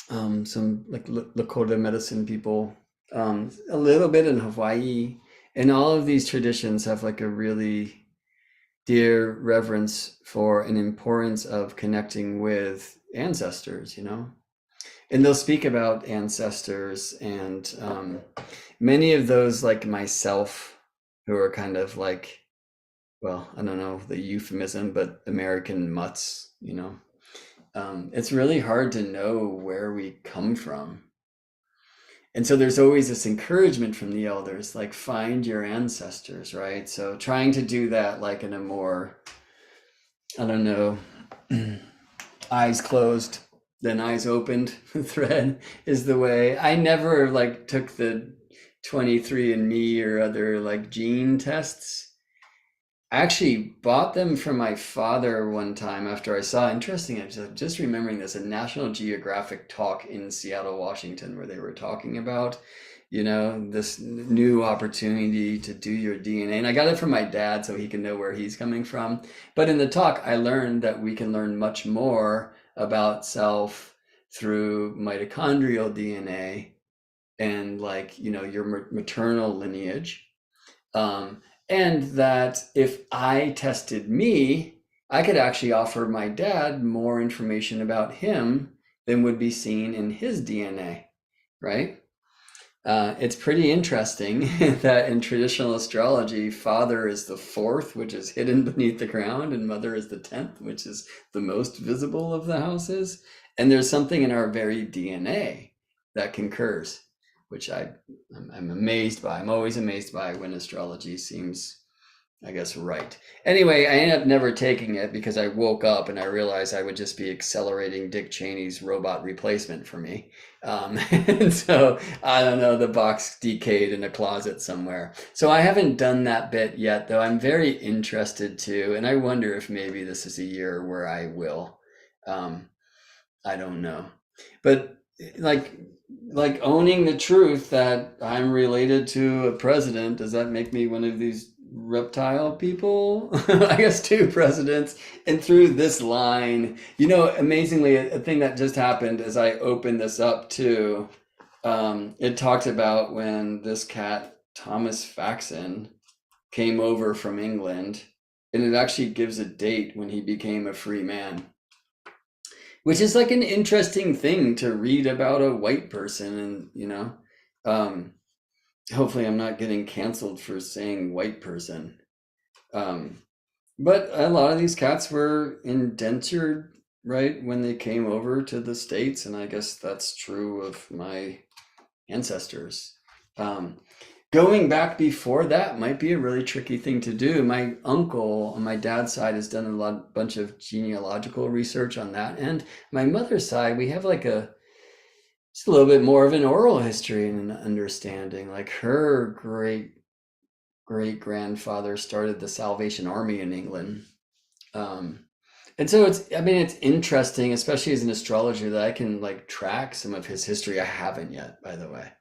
some like Lakota medicine people, a little bit in Hawaii, and all of these traditions have like a really dear reverence for an importance of connecting with ancestors, you know, and they'll speak about ancestors, and many of those, like myself, who are kind of like, well, I don't know the euphemism, but American mutts, you know. It's really hard to know where we come from. And so there's always this encouragement from the elders, like find your ancestors, right? So trying to do that like in a more, I don't know, eyes closed, then eyes opened thread is the way. I never like took the 23andMe or other like gene tests. I actually bought them for my father one time after I saw, interesting, I'm just remembering this, a National Geographic talk in Seattle, Washington, where they were talking about this new opportunity to do your DNA. And I got it from my dad so he can know where he's coming from. But in the talk, I learned that we can learn much more about self through mitochondrial DNA and your maternal lineage. And that if I tested me, I could actually offer my dad more information about him than would be seen in his DNA, right? It's pretty interesting that in traditional astrology, father is the fourth, which is hidden beneath the ground, and mother is the 10th, which is the most visible of the houses. And there's something in our very DNA that concurs, which I'm amazed by. I'm always amazed by when astrology seems, I guess, right. Anyway, I ended up never taking it because I woke up and I realized I would just be accelerating Dick Cheney's robot replacement for me. And so, I don't know, the box decayed in a closet somewhere. So I haven't done that bit yet, though I'm very interested to, and I wonder if maybe this is a year where I will. I don't know. But like owning the truth that I'm related to a president, does that make me one of these reptile people? I guess two presidents. And through this line, amazingly, a thing that just happened as I opened this up too, it talked about when this cat, Thomas Faxon, came over from England, and it actually gives a date when he became a free man. Which is like an interesting thing to read about a white person, and hopefully I'm not getting canceled for saying white person. But a lot of these cats were indentured, right, when they came over to the States, and I guess that's true of my ancestors. Going back before that might be a really tricky thing to do. My uncle on my dad's side has done bunch of genealogical research on that. And my mother's side, we have just a little bit more of an oral history and an understanding. Like her great grandfather started the Salvation Army in England. And so it's interesting, especially as an astrologer, that I can track some of his history. I haven't yet, by the way.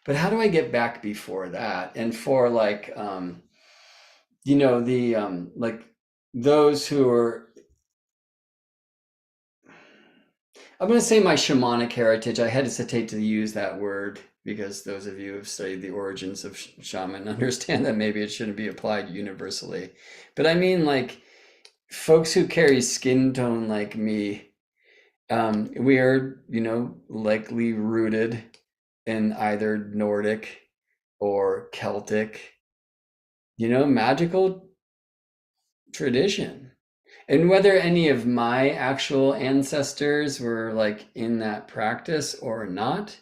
But how do I get back before that? And for those who are, I'm going to say my shamanic heritage. I hesitate to use that word because those of you who have studied the origins of shaman understand that maybe it shouldn't be applied universally. But I mean, folks who carry skin tone like me, we are, likely rooted in either Nordic or Celtic, magical tradition. And whether any of my actual ancestors were in that practice or not,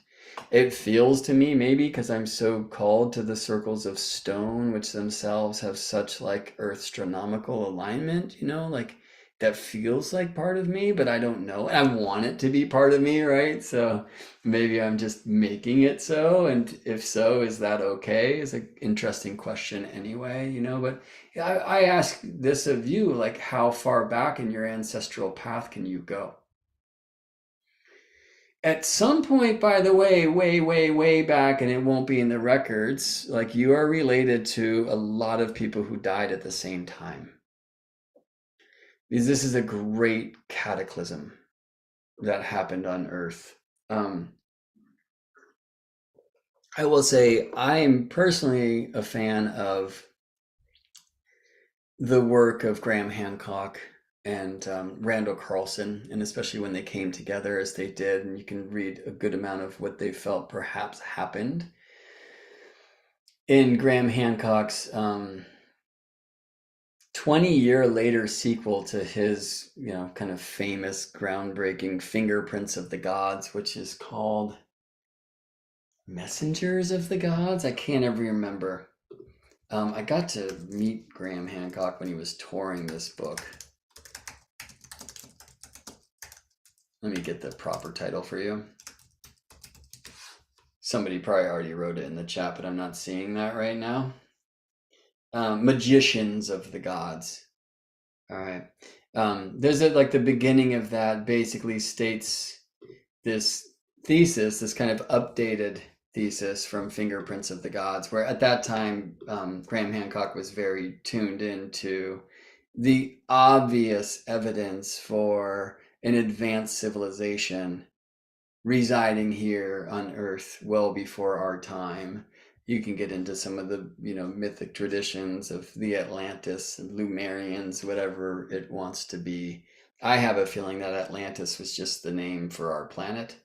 it feels to me, maybe because I'm so called to the circles of stone, which themselves have such earth-stronomical alignment, that feels like part of me, but I don't know. And I want it to be part of me, right? So maybe I'm just making it so. And if so, is that okay? Is an interesting question anyway, But I ask this of you, how far back in your ancestral path can you go? At some point, by the way, way back, and it won't be in the records, you are related to a lot of people who died at the same time. Because this is a great cataclysm that happened on Earth. I will say I'm personally a fan of the work of Graham Hancock and Randall Carlson, and especially when they came together as they did, and you can read a good amount of what they felt perhaps happened. In Graham Hancock's 20-year later sequel to his, kind of famous, groundbreaking Fingerprints of the Gods, which is called Messengers of the Gods. I can't ever remember. I got to meet Graham Hancock when he was touring this book. Let me get the proper title for you. Somebody probably already wrote it in the chat, but I'm not seeing that right now. Magicians of the Gods. All right. There's the beginning of that basically states this thesis, this kind of updated thesis from Fingerprints of the Gods, where at that time, Graham Hancock was very tuned into the obvious evidence for an advanced civilization residing here on Earth well before our time. You can get into some of the, mythic traditions of the Atlantis, Lumerians, whatever it wants to be. I have a feeling that Atlantis was just the name for our planet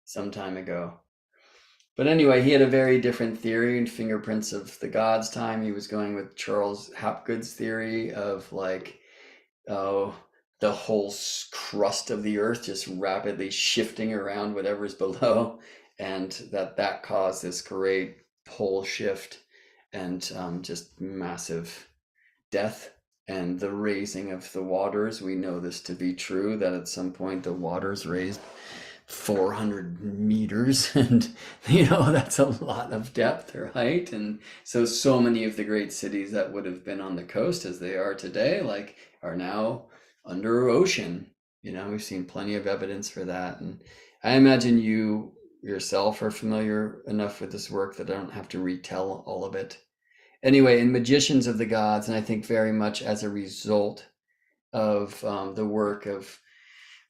some time ago. But anyway, he had a very different theory in Fingerprints of the Gods time. He was going with Charles Hapgood's theory of like, oh, the whole crust of the earth just rapidly shifting around whatever's below, and that caused this great pole shift and just massive death and the raising of the waters. We know this to be true, that at some point the waters raised 400 meters, and that's a lot of depth or height. And so many of the great cities that would have been on the coast as they are today, like, are now under ocean. We've seen plenty of evidence for that. And I imagine you yourself are familiar enough with this work that I don't have to retell all of it. Anyway, in Magicians of the Gods, and I think very much as a result of the work of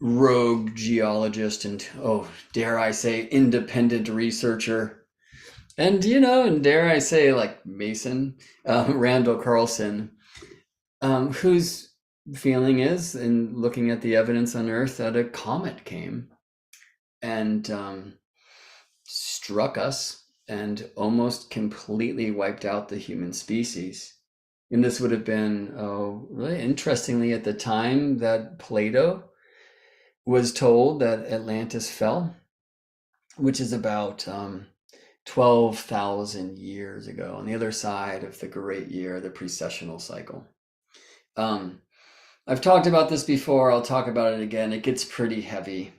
rogue geologist and, dare I say, independent researcher, and dare I say, like, Mason, Randall Carlson, whose feeling is, in looking at the evidence on Earth, that a comet came and struck us and almost completely wiped out the human species. And this would have been, really interestingly, at the time that Plato was told that Atlantis fell, which is about 12,000 years ago, on the other side of the great year, the precessional cycle. I've talked about this before. I'll talk about it again. It gets pretty heavy.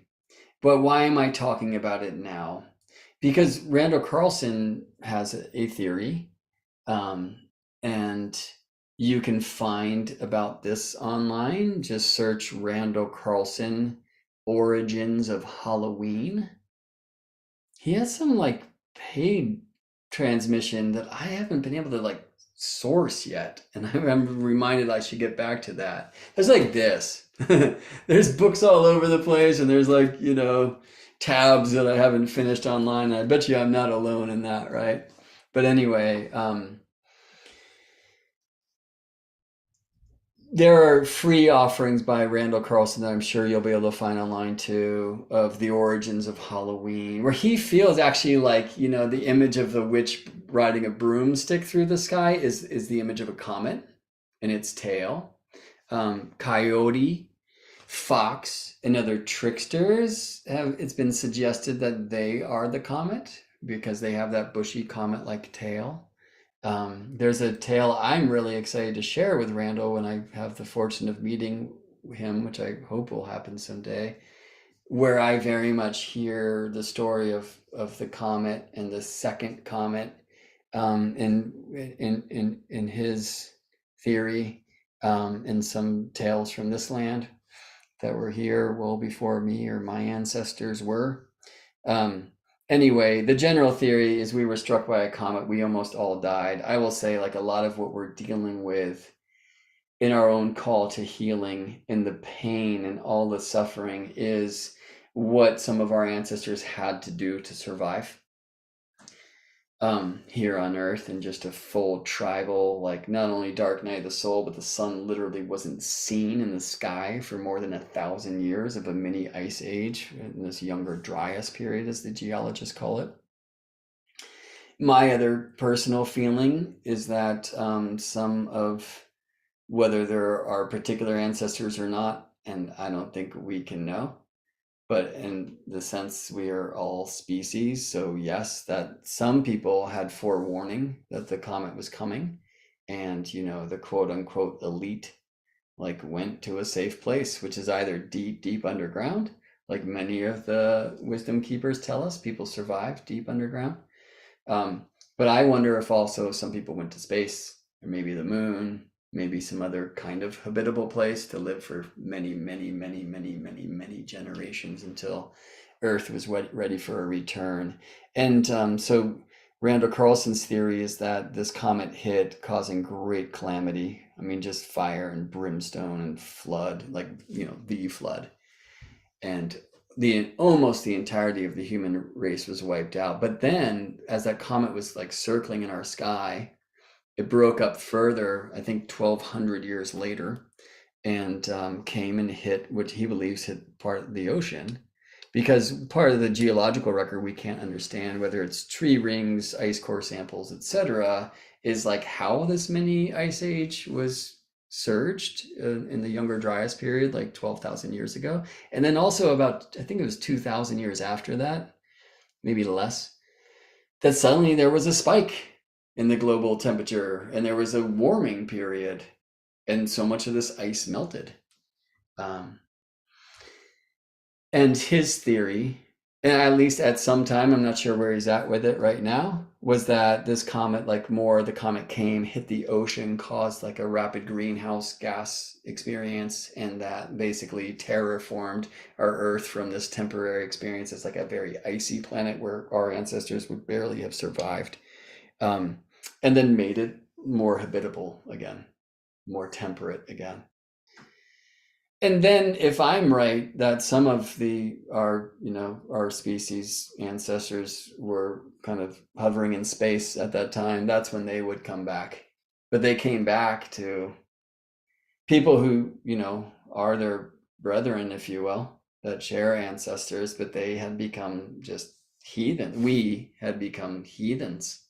But why am I talking about it now? Because Randall Carlson has a theory, and you can find about this online. Just search Randall Carlson Origins of Halloween. He has some like paid transmission that I haven't been able to like source yet, and I'm reminded I should get back to that. There's like this. There's books all over the place, and there's like, tabs that I haven't finished online. I bet you I'm not alone in that, right? But anyway, there are free offerings by Randall Carlson that I'm sure you'll be able to find online too, of the origins of Halloween, where he feels actually like, the image of the witch riding a broomstick through the sky is the image of a comet and its tail. Coyote, fox, and other tricksters it's been suggested that they are the comet because they have that bushy comet-like tail. There's a tale I'm really excited to share with Randall when I have the fortune of meeting him, which I hope will happen someday, where I very much hear the story of the comet and the second comet, in his theory, and some tales from this land that were here well before me or my ancestors were. Anyway, the general theory is we were struck by a comet. We almost all died. I will say, like, a lot of what we're dealing with in our own call to healing and the pain and all the suffering is what some of our ancestors had to do to survive here on Earth, and just a full tribal, like, not only dark night of the soul, but the sun literally wasn't seen in the sky for more than 1,000 years of a mini ice age in this younger Dryas period, as the geologists call it. My other personal feeling is that some of, whether there are particular ancestors or not, and I don't think we can know, but in the sense we are all species, so yes, that some people had forewarning that the comet was coming, and the quote unquote elite like went to a safe place, which is either deep underground, like many of the wisdom keepers tell us, people survive deep underground. But I wonder if also some people went to space, or maybe the moon, maybe some other kind of habitable place to live for many generations until Earth was ready for a return. And so Randall Carlson's theory is that this comet hit, causing great calamity. I mean, just fire and brimstone and flood, like, the flood. And almost the entirety of the human race was wiped out. But then, as that comet was like circling in our sky, it broke up further, I think 1,200 years later, and came and hit what he believes hit part of the ocean. Because part of the geological record we can't understand, whether it's tree rings, ice core samples, etc., is like how this mini ice age was surged in the Younger Dryas period, like 12,000 years ago. And then also about, I think it was 2,000 years after that, maybe less, that suddenly there was a spike in the global temperature and there was a warming period, and so much of this ice melted. And his theory, and at least at some time, I'm not sure where he's at with it right now, was that this comet, the comet came, hit the ocean, caused like a rapid greenhouse gas experience, and that basically terraformed our Earth from this temporary experience as like a very icy planet where our ancestors would barely have survived, and then made it more habitable again, more temperate again. And then if I'm right that some of our species ancestors were kind of hovering in space at that time, that's when they would come back. But they came back to people who, are their brethren, if you will, that share ancestors, but they had become just heathen. We had become heathens,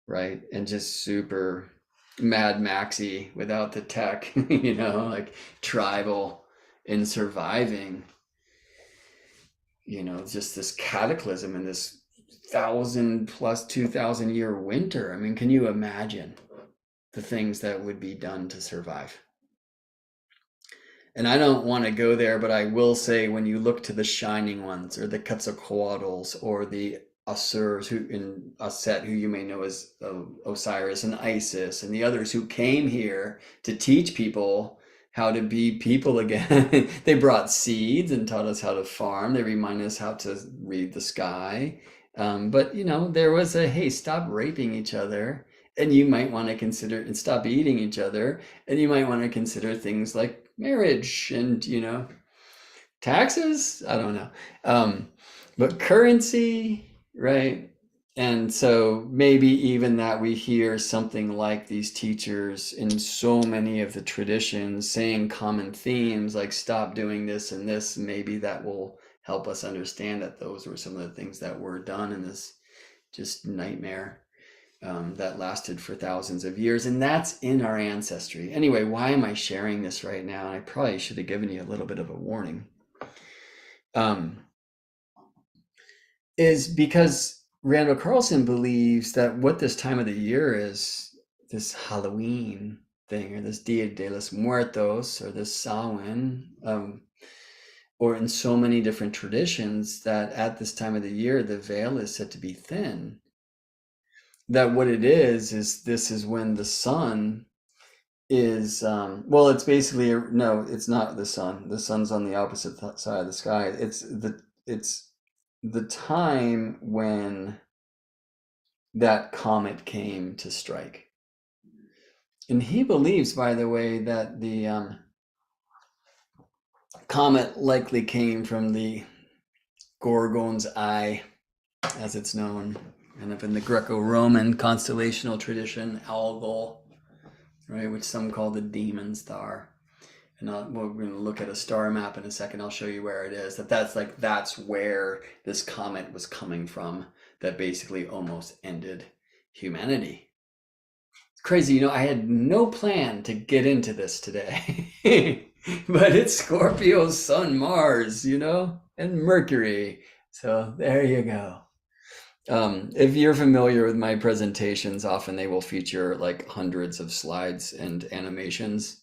right? And just super Mad Maxy without the tech, like tribal in surviving, just this cataclysm and this 1,000 plus 2,000 year winter. I mean, can you imagine the things that would be done to survive? And I don't want to go there, but I will say when you look to the Shining Ones or the Quetzalcoatl's or the Asurs, who in Aset, who you may know as Osiris and Isis, and the others who came here to teach people how to be people again. They brought seeds and taught us how to farm. They remind us how to read the sky. But there was hey, stop raping each other, and you might want to consider, and stop eating each other, and you might want to consider things like marriage and taxes. I don't know, but currency. Right. And so maybe even that we hear something like these teachers in so many of the traditions saying common themes like stop doing this and this, maybe that will help us understand that those were some of the things that were done in this just nightmare that lasted for thousands of years. And that's in our ancestry. Anyway, why am I sharing this right now? I probably should have given you a little bit of a warning. Is because Randall Carlson believes that what this time of the year is, this Halloween thing, or this Dia de los Muertos, or this Samhain, or in so many different traditions, that at this time of the year, the veil is said to be thin. That what it is this is when the sun is, it's basically, no, it's not the sun. The sun's on the opposite side of the sky. It's the time when that comet came to strike. And he believes, by the way, that the comet likely came from the Gorgon's Eye, as it's known, and up in the Greco-Roman constellational tradition, Algol, right, which some call the demon star. And we're going to look at a star map in a second. I'll show you where it is. That's where this comet was coming from, that basically almost ended humanity. It's crazy. I had no plan to get into this today, but it's Scorpio, Sun, Mars, and Mercury. So there you go. If you're familiar with my presentations, often they will feature like hundreds of slides and animations.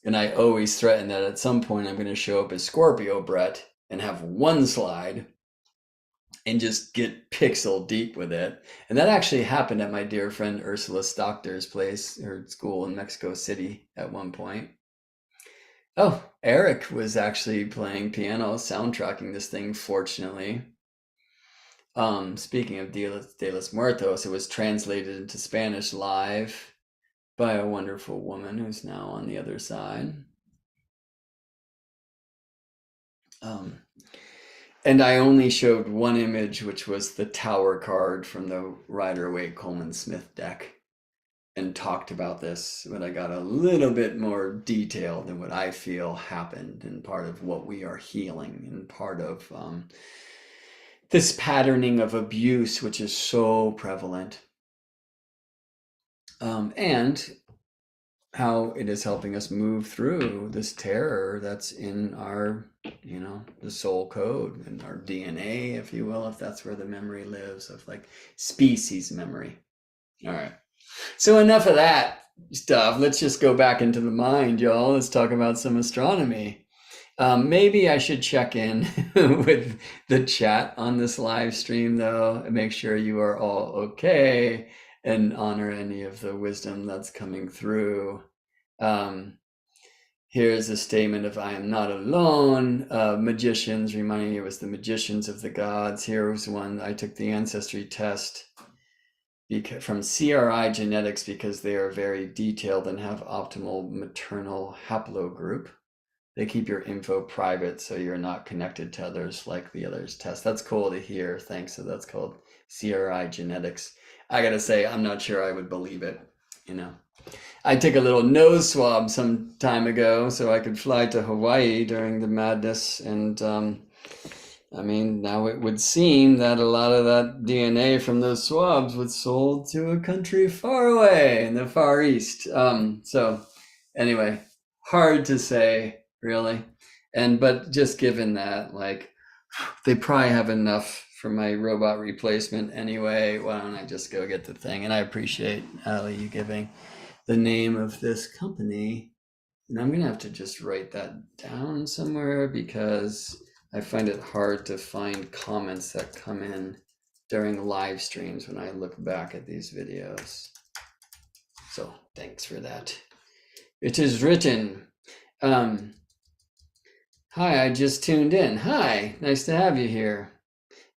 And I always threaten that at some point I'm going to show up as Scorpio Brett and have one slide and just get pixel deep with it. And that actually happened at my dear friend Ursula Stockter's place, her school in Mexico City at one point. Oh, Erik was actually playing piano, soundtracking this thing, fortunately. Speaking of De los Muertos, it was translated into Spanish live by a wonderful woman who's now on the other side. Um, and I only showed one image, which was the Tower card from the Rider-Waite Coleman Smith deck, and talked about this, but I got a little bit more detailed than what I feel happened, and part of what we are healing, and part of this patterning of abuse, which is so prevalent, and how it is helping us move through this terror that's in our, the soul code and our DNA, if you will, if that's where the memory lives, of like species memory. All right. So enough of that stuff. Let's just go back into the mind, y'all. Let's talk about some astronomy. Maybe I should check in with the chat on this live stream, though, and make sure you are all okay and honor any of the wisdom that's coming through. Here's a statement of I am not alone. Magicians, reminding me it was the magicians of the gods. Here was one. I took the ancestry test from CRI genetics because they are very detailed and have optimal maternal haplogroup. They keep your info private so you're not connected to others like the others test. That's cool to hear. Thanks. So that's called CRI genetics. I gotta say, I'm not sure I would believe it. I took a little nose swab some time ago so I could fly to Hawaii during the madness, and now it would seem that a lot of that DNA from those swabs was sold to a country far away in the Far East. So anyway, hard to say, really. But just given that, like, they probably have enough for my robot replacement anyway, why don't I just go get the thing? And I appreciate, Ali, you giving the name of this company. And I'm gonna have to just write that down somewhere because I find it hard to find comments that come in during live streams when I look back at these videos. So thanks for that. It is written. Hi, I just tuned in. Hi, nice to have you here,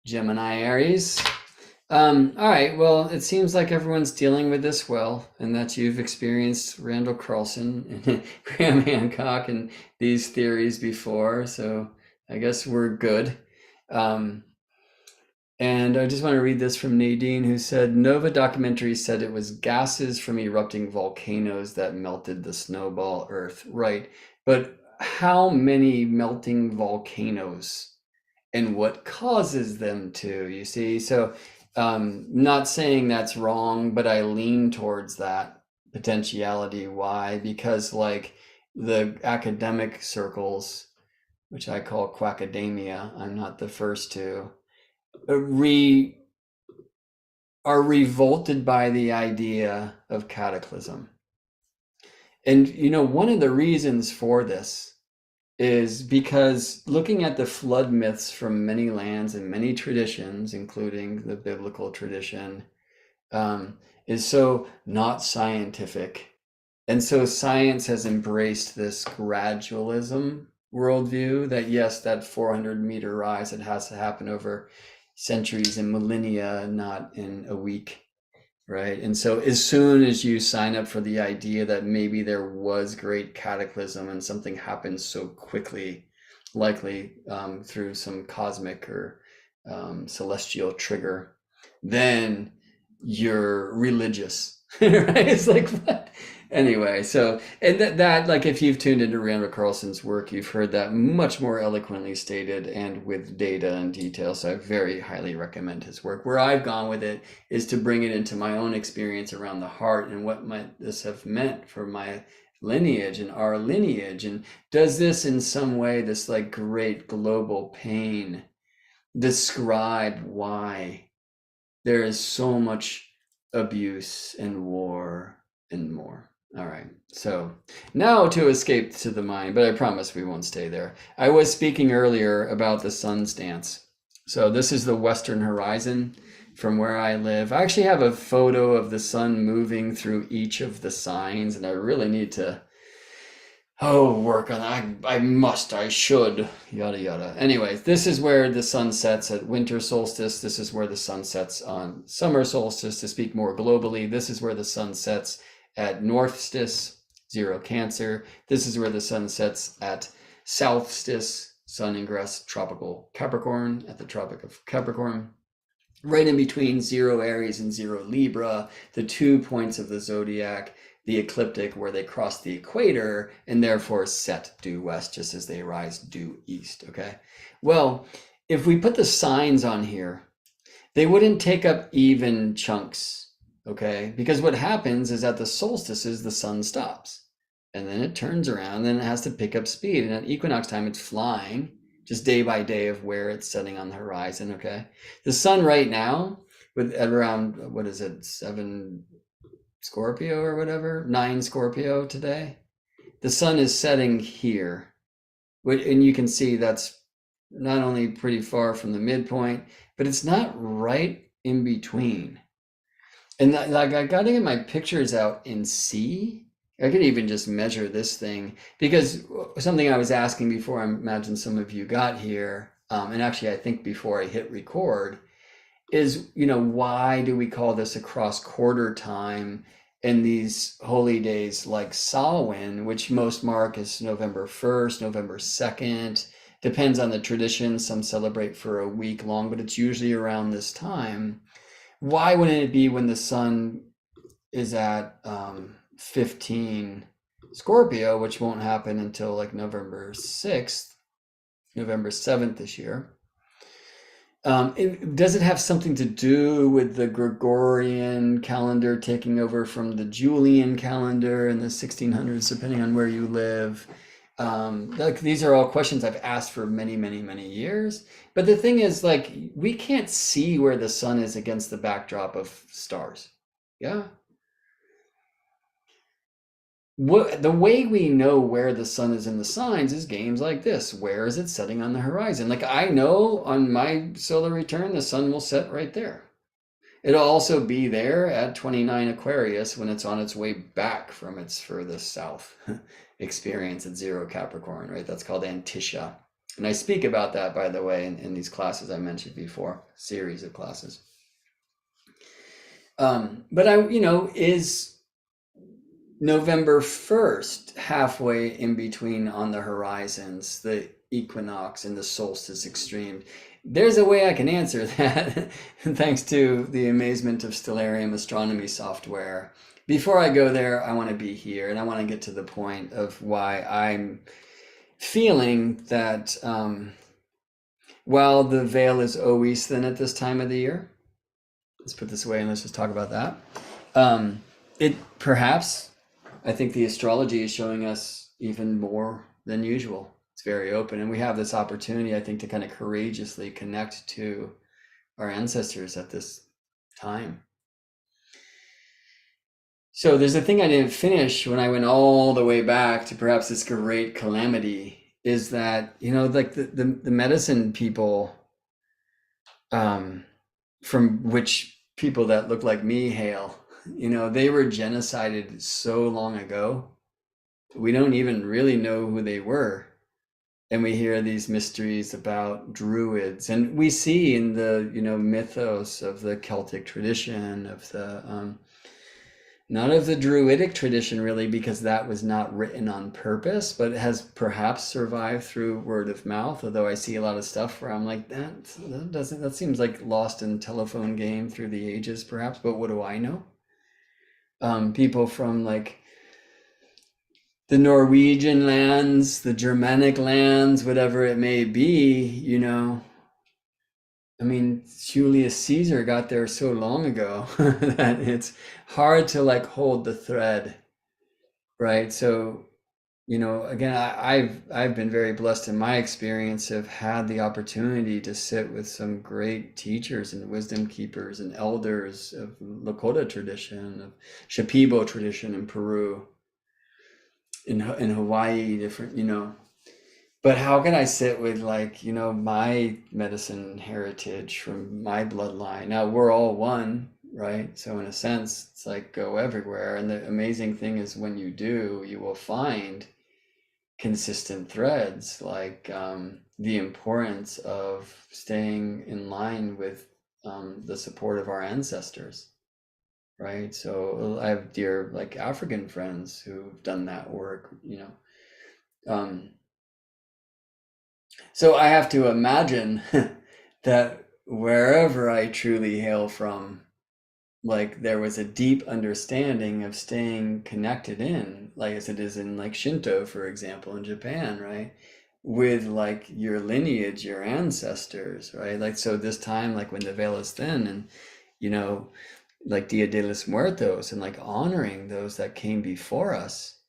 Gemini Aries. All right, well, it seems like everyone's dealing with this well, and that you've experienced Randall Carlson and Graham Hancock and these theories before, so I guess we're good. And I just want to read this from Nadine, who said, Nova documentary said it was gases from erupting volcanoes that melted the snowball Earth. Right, but how many melting volcanoes and what causes them to, you see? So not saying that's wrong, but I lean towards that potentiality. Why? Because like the academic circles, which I call quackademia, I'm not the first to, are revolted by the idea of cataclysm. And one of the reasons for this is because looking at the flood myths from many lands and many traditions, including the biblical tradition, is so not scientific. And so science has embraced this gradualism worldview that, yes, that 400-meter rise, it has to happen over centuries and millennia, not in a week. Right. And so as soon as you sign up for the idea that maybe there was great cataclysm and something happened so quickly, likely through some cosmic or celestial trigger, then you're religious. Right? It's like, what? Anyway, so, and that like, if you've tuned into Randall Carlson's work, you've heard that much more eloquently stated and with data and detail. So I very highly recommend his work. Where I've gone with it is to bring it into my own experience around the heart and what might this have meant for my lineage and our lineage. And does this in some way, this like great global pain, describe why there is so much abuse and war and more? All right, so now to escape to the mind, but I promise we won't stay there. I was speaking earlier about the sun's dance. So this is the western horizon from where I live. I actually have a photo of the sun moving through each of the signs, and I really need to oh, work on I must, I should, yada yada. Anyways, this is where the sun sets at winter solstice. This is where the sun sets on summer solstice. To speak more globally, this is where the sun sets at northstice, zero Cancer. This is where the sun sets at southstice, sun ingress tropical Capricorn, at the Tropic of Capricorn. Right in between zero Aries and zero Libra, the 2 points of the zodiac, the ecliptic where they cross the equator and therefore set due west just as they rise due east, okay? Well, if we put the signs on here, they wouldn't take up even chunks, okay? Because what happens is at the solstices, the sun stops and then it turns around, then it has to pick up speed. And at equinox time, it's flying just day by day of where it's setting on the horizon, okay? The sun right now, at around, what is it, 7 Scorpio or whatever, 9 Scorpio today. The sun is setting here. And you can see that's not only pretty far from the midpoint, but it's not right in between. And like I got to get my pictures out and see. I could even just measure this thing, because something I was asking before, I imagine some of you got here, and actually I think before I hit record, is, why do we call this a cross quarter time in these holy days like Samhain, which most mark as November 1st, November 2nd, depends on the tradition. Some celebrate for a week long, but it's usually around this time. Why wouldn't it be when the sun is at 15 Scorpio, which won't happen until like November 6th, November 7th this year? Does it have something to do with the Gregorian calendar taking over from the Julian calendar in the 1600s, depending on where you live? Like, these are all questions I've asked for many, many, many years. But the thing is, like, we can't see where the sun is against the backdrop of stars. Yeah. The way we know where the sun is in the signs is games like this. Where is it setting on the horizon? Like, I know on my solar return, the sun will set right there. It'll also be there at 29 Aquarius when it's on its way back from its furthest south experience at zero Capricorn, right? That's called Antisha. And I speak about that, by the way, in these classes I mentioned before, series of classes. But is November 1st, halfway in between on the horizons, the equinox and the solstice extreme? There's a way I can answer that, thanks to the amazement of Stellarium astronomy software. Before I go there, I want to be here, and I want to get to the point of why I'm feeling that while the veil is always thin at this time of the year, let's put this away and let's just talk about that. It perhaps, I think the astrology is showing us even more than usual. It's very open, and we have this opportunity, I think, to kind of courageously connect to our ancestors at this time. So there's a thing I didn't finish when I went all the way back to perhaps this great calamity, is that, like the medicine people, from which people that look like me hail, they were genocided so long ago. We don't even really know who they were. And we hear these mysteries about druids, and we see in the, mythos of the Celtic tradition, of the, not of the druidic tradition really, because that was not written on purpose, but it has perhaps survived through word of mouth. Although I see a lot of stuff where I'm like, that seems like lost in telephone game through the ages, perhaps. But what do I know? People from like the Norwegian lands, the Germanic lands, whatever it may be, I mean, Julius Caesar got there so long ago that it's hard to like hold the thread, right? So, again, I've been very blessed in my experience, have had the opportunity to sit with some great teachers and wisdom keepers and elders of Lakota tradition, of Shipibo tradition in Peru, in Hawaii, different, but how can I sit with like, my medicine heritage from my bloodline? Now we're all one, right? So in a sense, it's like go everywhere. And the amazing thing is when you do, you will find consistent threads, like the importance of staying in line with the support of our ancestors, right? So I have dear like African friends who've done that work, you know. So I have to imagine that wherever I truly hail from, like there was a deep understanding of staying connected in, like as it is in like Shinto, for example, in Japan, right? With like your lineage, your ancestors, right? Like so this time, like when the veil is thin and you know, like Dia de los Muertos and like honoring those that came before us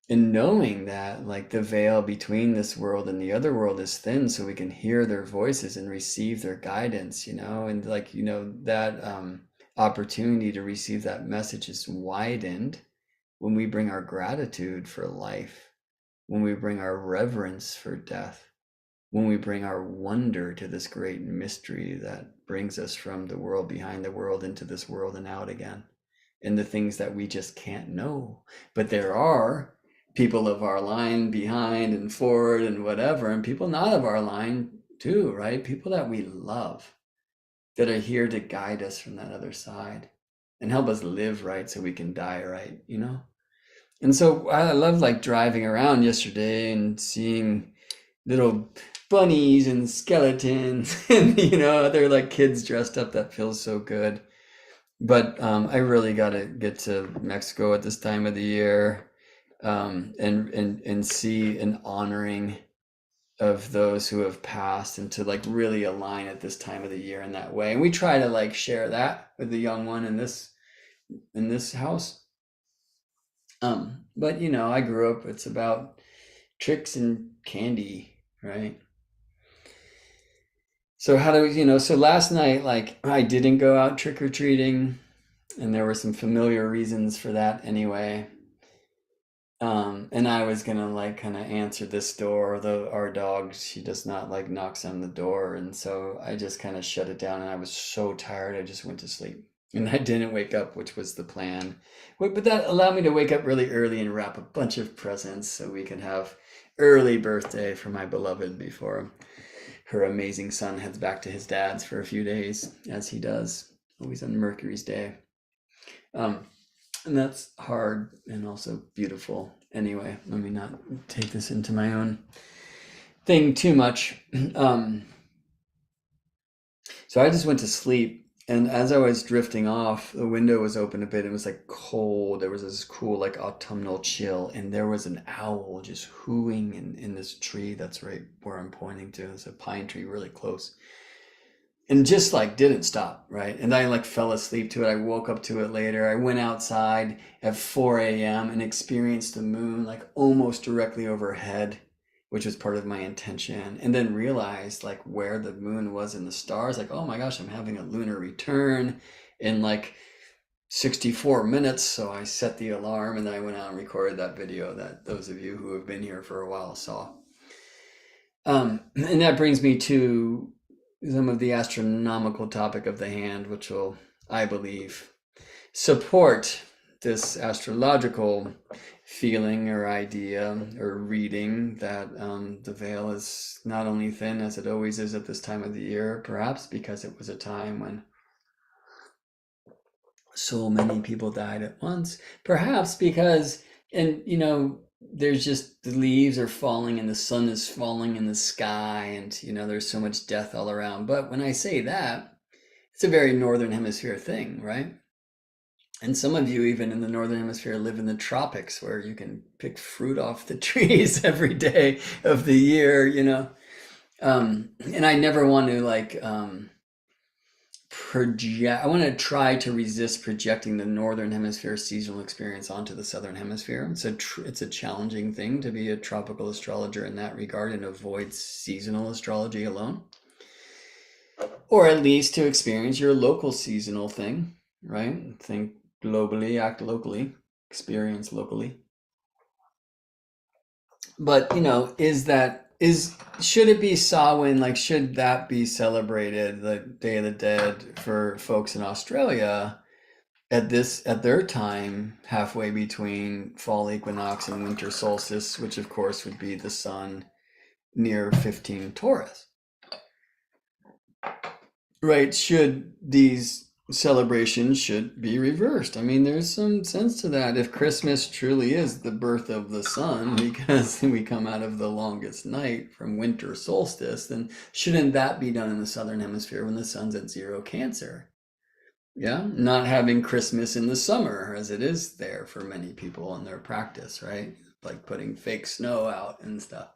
and knowing that like the veil between this world and the other world is thin so we can hear their voices and receive their guidance, you know, and like you know that opportunity to receive that message is widened when we bring our gratitude for life, when we bring our reverence for death, when we bring our wonder to this great mystery that brings us from the world behind the world into this world and out again, and the things that we just can't know. But there are people of our line behind and forward and whatever, and people not of our line too, right? People that we love that are here to guide us from that other side and help us live right so we can die right, you know? And so I love like driving around yesterday and seeing little bunnies and skeletons and you know other like kids dressed up. That feels so good. But I really got to get to Mexico at this time of the year, and see an honoring of those who have passed, and to like really align at this time of the year in that way. And we try to like share that with the young one in this house. But you know, I grew up. It's about tricks and candy, right? So how do you know? So last night, like I didn't go out trick or treating, and there were some familiar reasons for that anyway. And I was gonna like kind of answer this door, though our dog, she does not like knocks on the door, and so I just kind of shut it down, and I was so tired, I just went to sleep, and I didn't wake up, which was the plan. But that allowed me to wake up really early and wrap a bunch of presents so we can have early birthday for my beloved before her amazing son heads back to his dad's for a few days, as he does always on Mercury's day. Um, and that's hard and also beautiful. Anyway, let me not take this into my own thing too much. So I just went to sleep, and as I was drifting off, the window was open a bit. It was like cold. There was this cool, like autumnal chill, and there was an owl just hooing in this tree that's right where I'm pointing to. It's a pine tree really close. And just like didn't stop, right? And I like fell asleep to it. I woke up to it later. I went outside at 4 a.m. and experienced the moon like almost directly overhead, which was part of my intention. And then realized like where the moon was in the stars. Like, oh my gosh, I'm having a lunar return in like 64 minutes. So I set the alarm, and then I went out and recorded that video that those of you who have been here for a while saw. And that brings me to some of the astronomical topic of the hand, which will, I believe, support this astrological feeling or idea or reading that the veil is not only thin as it always is at this time of the year, perhaps because it was a time when so many people died at once, perhaps because, and you know, there's just the leaves are falling and the sun is falling in the sky, and you know there's so much death all around. But when I say that, it's a very northern hemisphere thing, right? And some of you even in the northern hemisphere live in the tropics where you can pick fruit off the trees every day of the year, you know. And I never want to like project. I want to try to resist projecting the northern hemisphere seasonal experience onto the southern hemisphere. It's a challenging thing to be a tropical astrologer in that regard and avoid seasonal astrology alone, or at least to experience your local seasonal thing, right? Think globally, act locally, experience locally. But you know, should it be Samhain? Like, should that be celebrated, the Day of the Dead, for folks in Australia? at their time, halfway between fall equinox and winter solstice, which of course would be the sun near 15 Taurus. Right, should these celebrations should be reversed. I mean, there's some sense to that. If Christmas truly is the birth of the sun because we come out of the longest night from winter solstice, then shouldn't that be done in the southern hemisphere when the sun's at zero Cancer? Yeah, not having Christmas in the summer as it is there for many people in their practice, right? Like putting fake snow out and stuff.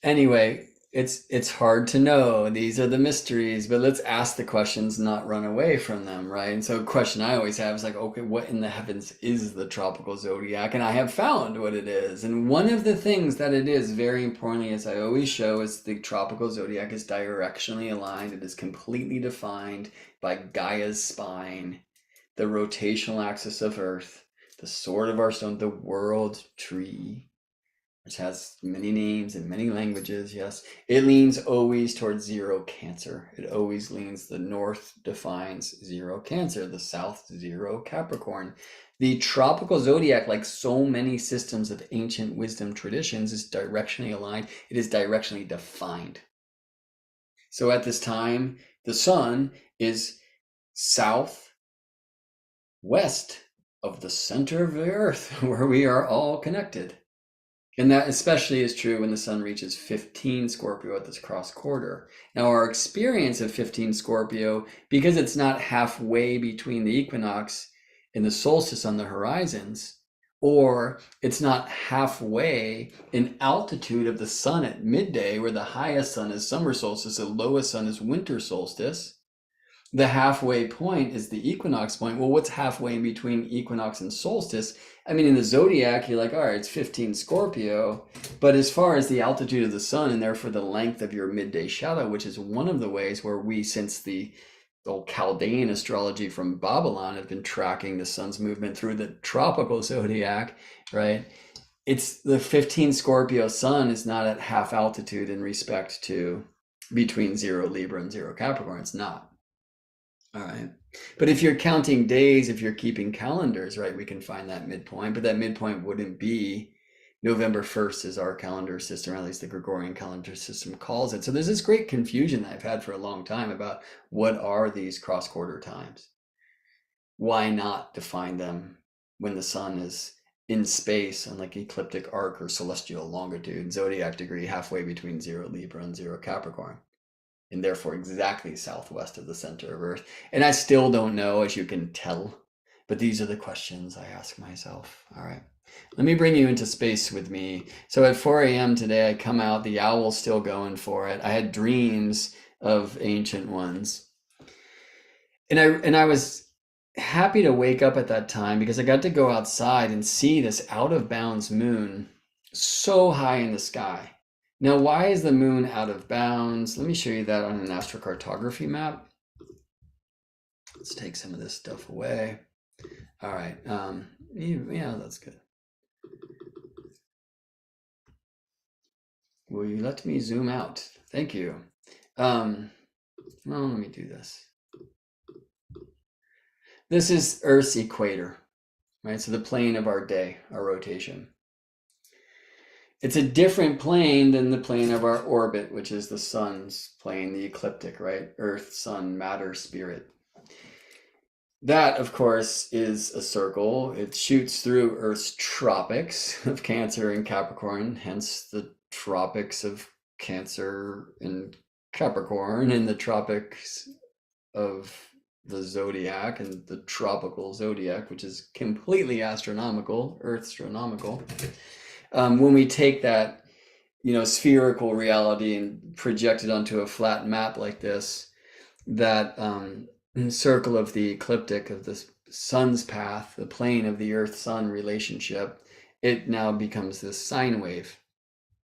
Anyway, it's hard to know. These are the mysteries, but let's ask the questions, not run away from them, right? And so a question I always have is like, okay, what in the heavens is the tropical zodiac? And I have found what it is. And one of the things that it is, very importantly, as I always show, is the tropical zodiac is directionally aligned. It is completely defined by Gaia's spine, the rotational axis of Earth, the sword of our stone, the world tree, which has many names and many languages. Yes, it leans always towards zero Cancer. It always leans, the north defines zero Cancer, the south zero Capricorn. The tropical zodiac, like so many systems of ancient wisdom traditions, is directionally aligned. It is directionally defined. So at this time, the sun is southwest of the center of the earth, where we are all connected. And that especially is true when the sun reaches 15 Scorpio at this cross quarter. Now, our experience of 15 Scorpio, because it's not halfway between the equinox and the solstice on the horizons, or it's not halfway in altitude of the sun at midday, where the highest sun is summer solstice, the lowest sun is winter solstice. The halfway point is the equinox point. Well, what's halfway in between equinox and solstice? I mean, in the zodiac, you're like, all right, it's 15 Scorpio. But as far as the altitude of the sun and therefore the length of your midday shadow, which is one of the ways where we, since the old Chaldean astrology from Babylon, have been tracking the sun's movement through the tropical zodiac, right? It's the 15 Scorpio sun is not at half altitude in respect to between zero Libra and zero Capricorn. It's not. All right. But if you're counting days, if you're keeping calendars, right, we can find that midpoint. But that midpoint wouldn't be November 1st is our calendar system, or at least the Gregorian calendar system calls it. So there's this great confusion that I've had for a long time about what are these cross-quarter times? Why not define them when the sun is in space on like ecliptic arc or celestial longitude, zodiac degree, halfway between zero Libra and zero Capricorn? And therefore exactly southwest of the center of Earth. And I still don't know, as you can tell, but these are the questions I ask myself. All right, let me bring you into space with me. So at 4 a.m. today, I come out, the owl's still going for it. I had dreams of ancient ones. And I was happy to wake up at that time because I got to go outside and see this out of bounds moon so high in the sky. Now, why is the moon out of bounds? Let me show you that on an astrocartography map. Let's take some of this stuff away. All right. Yeah, that's good. Will you let me zoom out? Thank you. Well, let me do this. This is Earth's equator, right? So the plane of our day, our rotation. It's a different plane than the plane of our orbit, which is the sun's plane, the ecliptic, right? Earth, sun, matter, spirit. That, of course, is a circle. It shoots through Earth's tropics of Cancer and Capricorn, hence the tropics of Cancer and Capricorn, and the tropics of the zodiac and the tropical zodiac, which is completely astronomical, Earth-astronomical. When we take that, spherical reality and project it onto a flat map like this, that circle of the ecliptic of the sun's path, the plane of the Earth-Sun relationship, it now becomes this sine wave.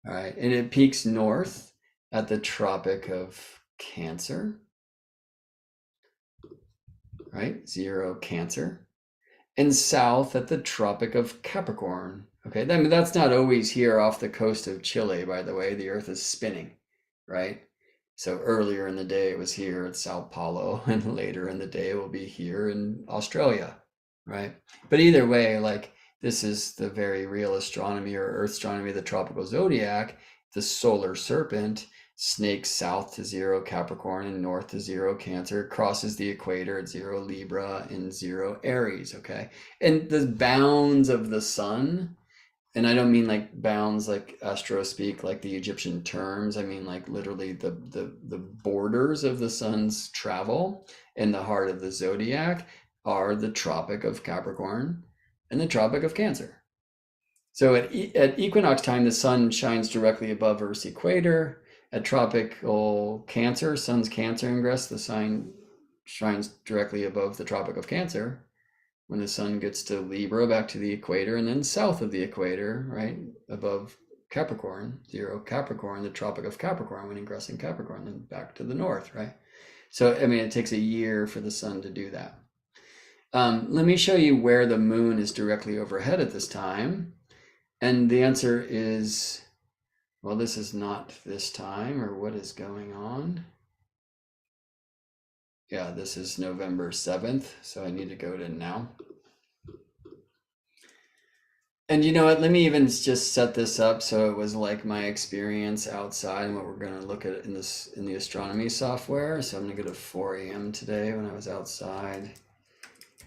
All right, and it peaks north at the Tropic of Cancer, right? Zero Cancer, and south at the Tropic of Capricorn. Okay, I mean, that's not always here off the coast of Chile, by the way. The Earth is spinning, right? So earlier in the day it was here at Sao Paulo, and later in the day it will be here in Australia, right? But either way, like this is the very real astronomy or earth astronomy of the tropical zodiac. The solar serpent snakes south to 0 Capricorn and north to 0 Cancer, crosses the equator at 0 Libra and 0 Aries, okay? And the bounds of the sun, and I don't mean like bounds like astro speak, like the Egyptian terms. I mean like literally the borders of the sun's travel in the heart of the zodiac are the Tropic of Capricorn and the Tropic of Cancer. So at equinox time, the sun shines directly above Earth's equator. At tropical Cancer, sun's Cancer ingress, the sign shines directly above the Tropic of Cancer. When the sun gets to Libra, back to the equator, and then south of the equator, right, above Capricorn, 0 Capricorn, the Tropic of Capricorn, when ingressing Capricorn, then back to the north, right? So, I mean, it takes a year for the sun to do that. Let me show you where the moon is directly overhead at this time. And the answer is, well, this is not this time, or what is going on? Yeah, this is November 7th, so I need to go to now. And you know what, let me even just set this up so it was like my experience outside and what we're going to look at in the astronomy software. So I'm going to go to 4 a.m. today when I was outside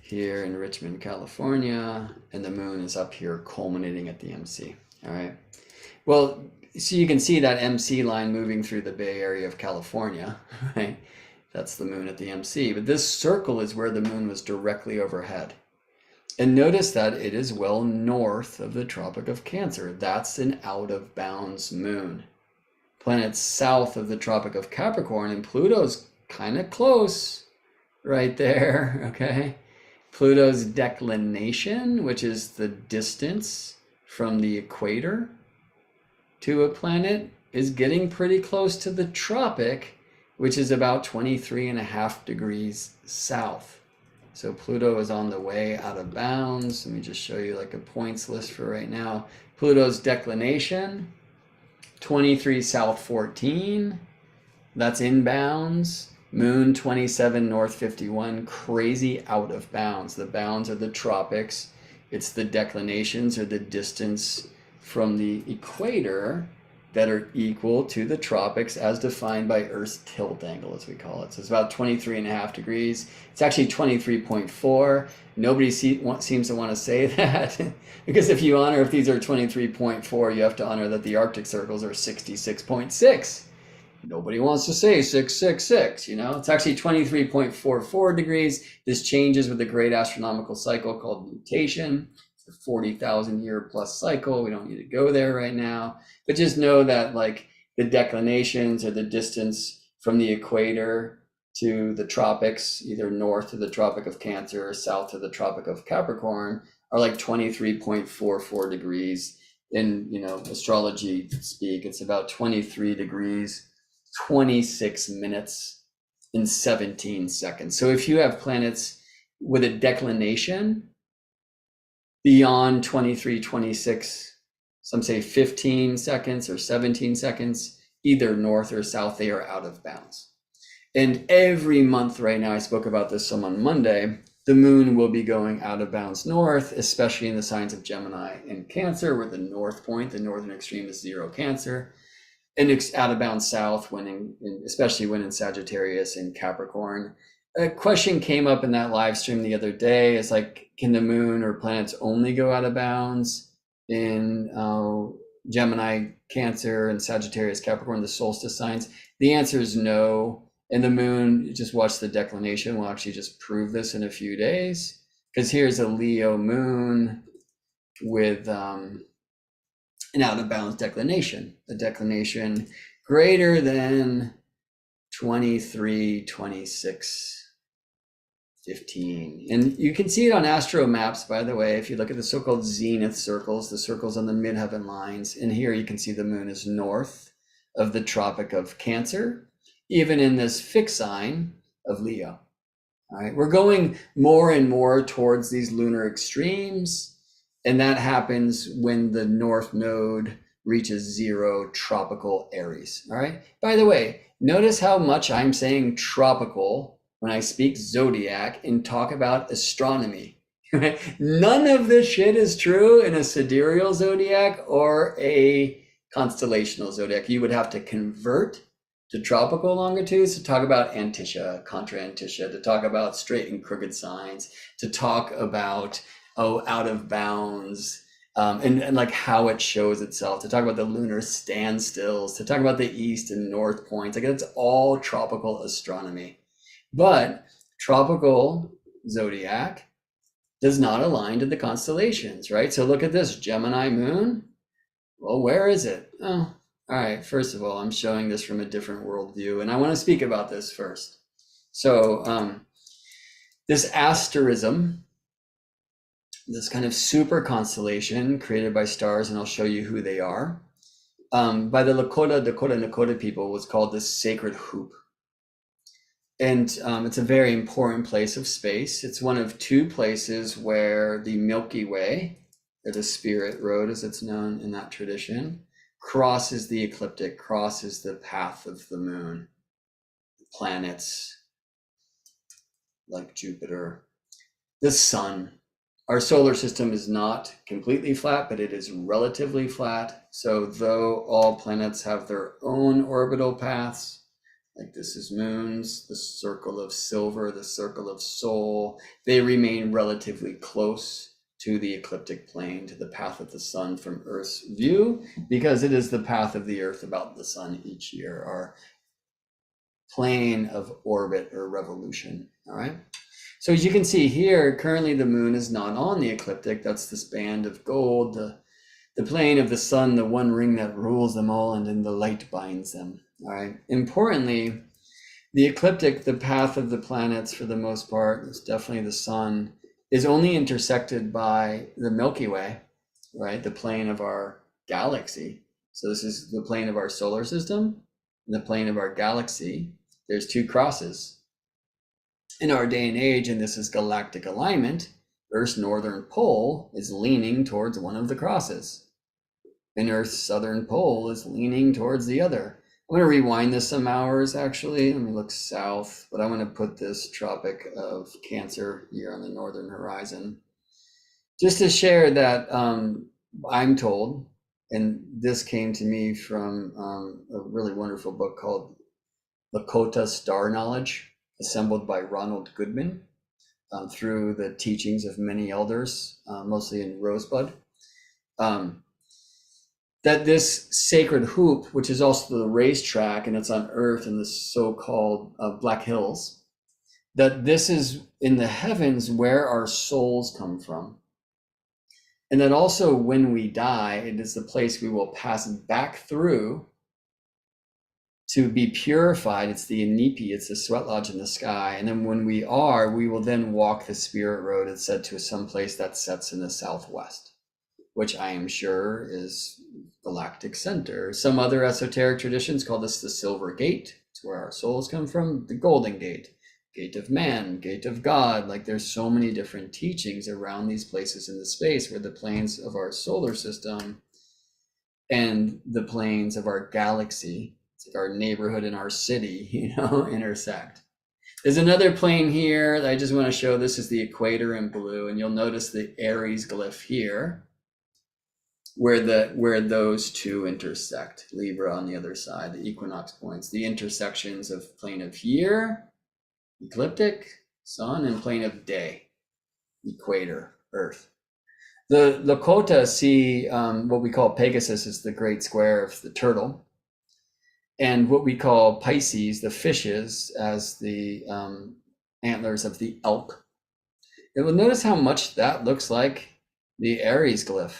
here in Richmond, California, and the moon is up here culminating at the MC. All right. Well, so you can see that MC line moving through the Bay Area of California, right? That's the moon at the MC. But this circle is where the moon was directly overhead. And notice that it is well north of the Tropic of Cancer. That's an out of bounds moon. Planet's south of the Tropic of Capricorn, and Pluto's kind of close right there, okay? Pluto's declination, which is the distance from the equator to a planet, is getting pretty close to the tropic, which is about 23.5 degrees south. So Pluto is on the way out of bounds. Let me just show you like a points list for right now. Pluto's declination, 23 south 14. That's in bounds. Moon 27 north 51, crazy out of bounds. The bounds are the tropics. It's the declinations or the distance from the equator that are equal to the tropics as defined by Earth's tilt angle, as we call it. So it's about 23.5 degrees. It's actually 23.4. Nobody seems to want to say that because if these are 23.4, you have to honor that the Arctic circles are 66.6. Nobody wants to say 666, you know? It's actually 23.44 degrees. This changes with the great astronomical cycle called nutation. It's the 40,000 year plus cycle. We don't need to go there right now. But just know that like the declinations or the distance from the equator to the tropics, either north to the Tropic of Cancer or south to the Tropic of Capricorn, are like 23.44 degrees. In, you know, astrology speak, it's about 23 degrees, 26 minutes and 17 seconds. So if you have planets with a declination beyond 23, 26, some say 15 seconds or 17 seconds, either north or south, they are out of bounds. And every month right now, I spoke about this some on Monday, the moon will be going out of bounds north, especially in the signs of Gemini and Cancer, where the north point, the northern extreme is 0 Cancer. And it's out of bounds south, especially when in Sagittarius and Capricorn. A question came up in that live stream the other day. It's like, can the moon or planets only go out of bounds in Gemini, Cancer, and Sagittarius, Capricorn, the solstice signs? The answer is no. And the moon, just watch the declination. We'll actually just prove this in a few days. Because here's a Leo moon with an out of bounds declination, a declination greater than 23, 26, 15. And you can see it on astro maps, by the way, if you look at the so-called zenith circles, the circles on the midheaven lines. And here you can see the moon is north of the Tropic of Cancer, even in this fixed sign of Leo. All right, we're going more and more towards these lunar extremes. And that happens when the north node reaches 0 tropical Aries. All right. By the way, notice how much I'm saying tropical when I speak zodiac and talk about astronomy. None of this shit is true in a sidereal zodiac or a constellational zodiac. You would have to convert to tropical longitudes to talk about antitia, contra antitia, to talk about straight and crooked signs, to talk about out of bounds, and like how it shows itself, to talk about the lunar standstills, to talk about the east and north points. Like it's all tropical astronomy. But tropical zodiac does not align to the constellations, right? So look at this Gemini moon. Well, where is it? Oh, all right. First of all, I'm showing this from a different worldview, and I want to speak about this first. So this asterism, this kind of super constellation created by stars, and I'll show you who they are, by the Lakota, Dakota, Nakota people, was called the sacred hoop. And it's a very important place of space. It's one of 2 places where the Milky Way, or the Spirit Road as it's known in that tradition, crosses the ecliptic, crosses the path of the moon, planets like Jupiter, the sun. Our solar system is not completely flat, but it is relatively flat. So though all planets have their own orbital paths, like this is moons, the circle of silver, the circle of soul, they remain relatively close to the ecliptic plane, to the path of the sun from Earth's view, because it is the path of the Earth about the sun each year, our plane of orbit or revolution. All right. So as you can see here, currently the moon is not on the ecliptic. That's this band of gold, the plane of the sun, the one ring that rules them all, and then the light binds them. All right. Importantly, the ecliptic, the path of the planets for the most part, it's definitely the sun, is only intersected by the Milky Way, right? The plane of our galaxy. So this is the plane of our solar system, and the plane of our galaxy. There's 2 crosses. In our day and age, and this is galactic alignment, Earth's northern pole is leaning towards one of the crosses, and Earth's southern pole is leaning towards the other. I'm going to rewind this some hours, actually. Let me look south, but I want to put this Tropic of Cancer here on the northern horizon, just to share that I'm told, and this came to me from a really wonderful book called Lakota Star Knowledge, assembled by Ronald Goodman through the teachings of many elders, mostly in Rosebud. That this sacred hoop, which is also the racetrack, and it's on Earth in the so-called Black Hills, that this is in the heavens where our souls come from. And that also when we die, it is the place we will pass back through to be purified. It's the Inipi, it's the sweat lodge in the sky. And then when we will then walk the spirit road, it's said, to some place that sets in the southwest, which I am sure is galactic center. Some other esoteric traditions call this the Silver Gate. It's where our souls come from. The Golden Gate, Gate of Man, Gate of God. Like there's so many different teachings around these places in the space where the planes of our solar system and the planes of our galaxy, it's like our neighborhood and our city, intersect. There's another plane here that I just want to show. This is the equator in blue, and you'll notice the Aries glyph here, where those 2 intersect. Libra on the other side, the equinox points, the intersections of plane of year, ecliptic, sun, and plane of day, equator, Earth. The Lakota see what we call Pegasus as the great square of the turtle, and what we call Pisces, the fishes, as the antlers of the elk. And we'll notice how much that looks like the Aries glyph.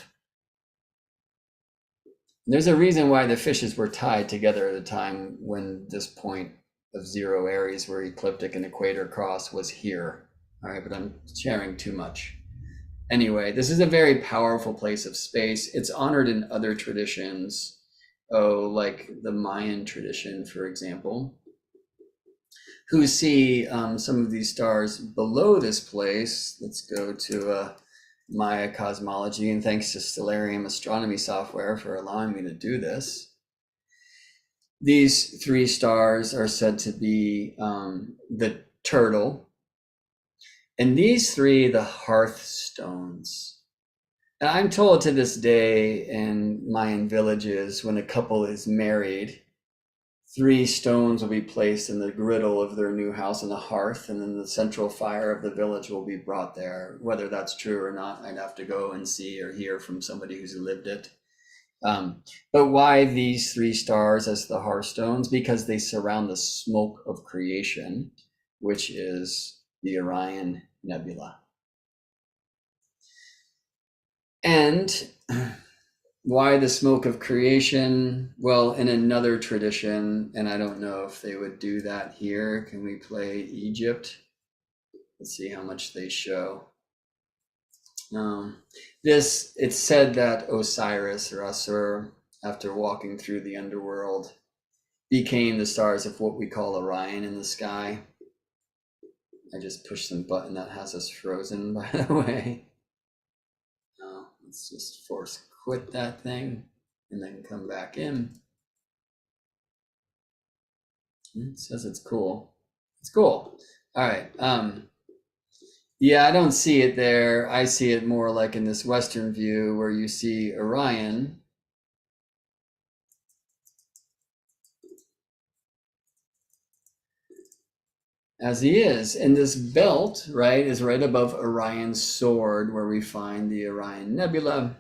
There's a reason why the fishes were tied together at a time when this point of 0 Aries, where ecliptic and equator cross, was here. All right, but I'm sharing too much. Anyway, this is a very powerful place of space. It's honored in other traditions, like the Mayan tradition, for example, who see some of these stars below this place. Let's go to Maya cosmology, and thanks to Stellarium astronomy software for allowing me to do this. These 3 stars are said to be the turtle, and these 3 the hearthstones. And I'm told to this day in Mayan villages, when a couple is married, 3 stones will be placed in the griddle of their new house on the hearth, and then the central fire of the village will be brought there. Whether that's true or not, I'd have to go and see or hear from somebody who's lived it. But why these 3 stars as the hearthstones? Because they surround the smoke of creation, which is the Orion Nebula. And why the smoke of creation? Well, in another tradition, and I don't know if they would do that here. Can we play Egypt? Let's see how much they show. It's said that Osiris or Asur, after walking through the underworld, became the stars of what we call Orion in the sky. I just pushed some button that has us frozen, by the way. Let's just force quit that thing and then come back in. It says it's cool. It's cool. All right. Yeah, I don't see it there. I see it more like in this Western view where you see Orion. As he is. And this belt, right, is right above Orion's sword where we find the Orion Nebula.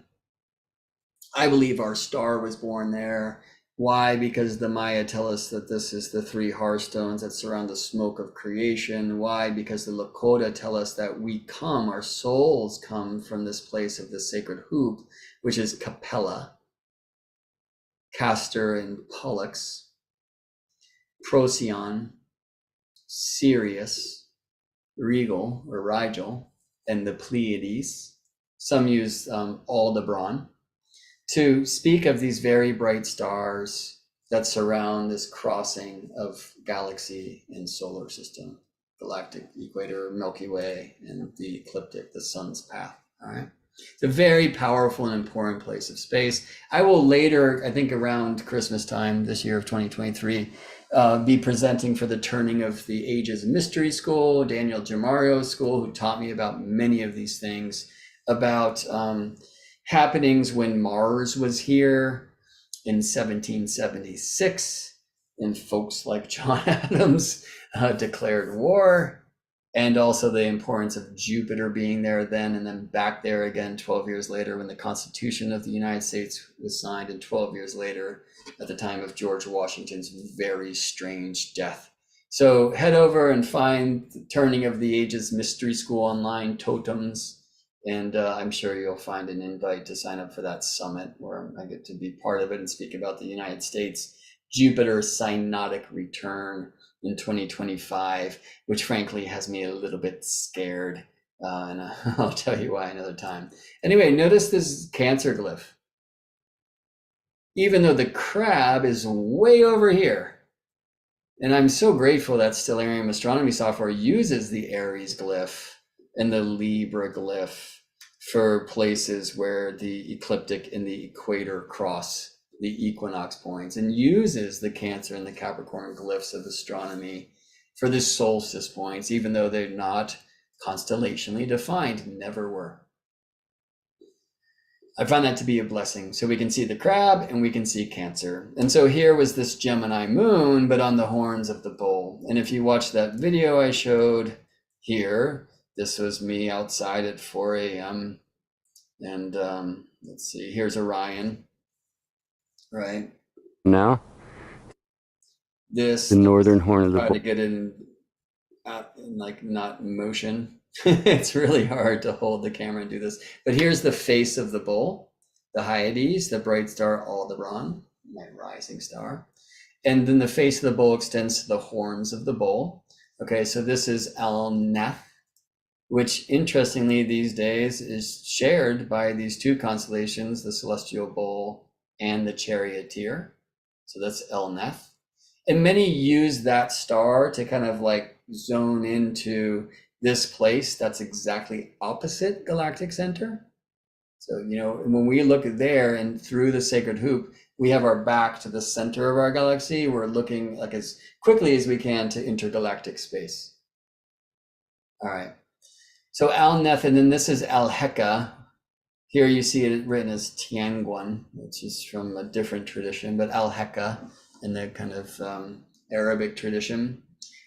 I believe our star was born there. Why? Because the Maya tell us that this is the 3 hearthstones that surround the smoke of creation. Why? Because the Lakota tell us that our souls come from this place of the sacred hoop, which is Capella, Castor and Pollux, Procyon, Sirius, Regal or Rigel, and the Pleiades. Some use Aldebaran to speak of these very bright stars that surround this crossing of galaxy and solar system, galactic equator, Milky Way, and the ecliptic, the sun's path. All right. It's a very powerful and important place of space. I will later, I think around Christmas time this year of 2023, be presenting for the turning of the Ages Mystery School, Daniel Jamario's school, who taught me about many of these things, about happenings when Mars was here in 1776, and folks like John Adams declared war, and also the importance of Jupiter being there then and then back there again 12 years later when the Constitution of the United States was signed, and 12 years later at the time of George Washington's very strange death. So head over and find the Turning of the Ages Mystery School online, Totems, and I'm sure you'll find an invite to sign up for that summit where I get to be part of it and speak about the United States Jupiter synodic return in 2025, which frankly has me a little bit scared. And I'll tell you why another time. Anyway, notice this Cancer glyph. Even though the crab is way over here, and I'm so grateful that Stellarium astronomy software uses the Aries glyph and the Libra glyph for places where the ecliptic and the equator cross the equinox points, and uses the Cancer and the Capricorn glyphs of astronomy for the solstice points, even though they're not constellationally defined, never were. I find that to be a blessing. So we can see the crab and we can see Cancer. And so here was this Gemini moon, but on the horns of the bull. And if you watch that video I showed here, this was me outside at 4 a.m. And let's see, here's Orion, right? Now, This, the northern horn of the try bull. to get in like not motion. It's really hard to hold the camera and do this. But here's the face of the bull, the Hyades, the bright star Aldebaran, my rising star. And then the face of the bull extends to the horns of the bull. Okay, so this is Alnath, which interestingly these days is shared by these 2 constellations, the celestial bull and the charioteer. So that's Elnath. And many use that star to kind of like zone into this place that's exactly opposite galactic center. So, you know, when we look there and through the sacred hoop, we have our back to the center of our galaxy. We're looking like as quickly as we can to intergalactic space. All right. So Al-Neth, and then this is Al-Heka. Here you see it written as Tianguan, which is from a different tradition, but Al-Heka in the kind of Arabic tradition.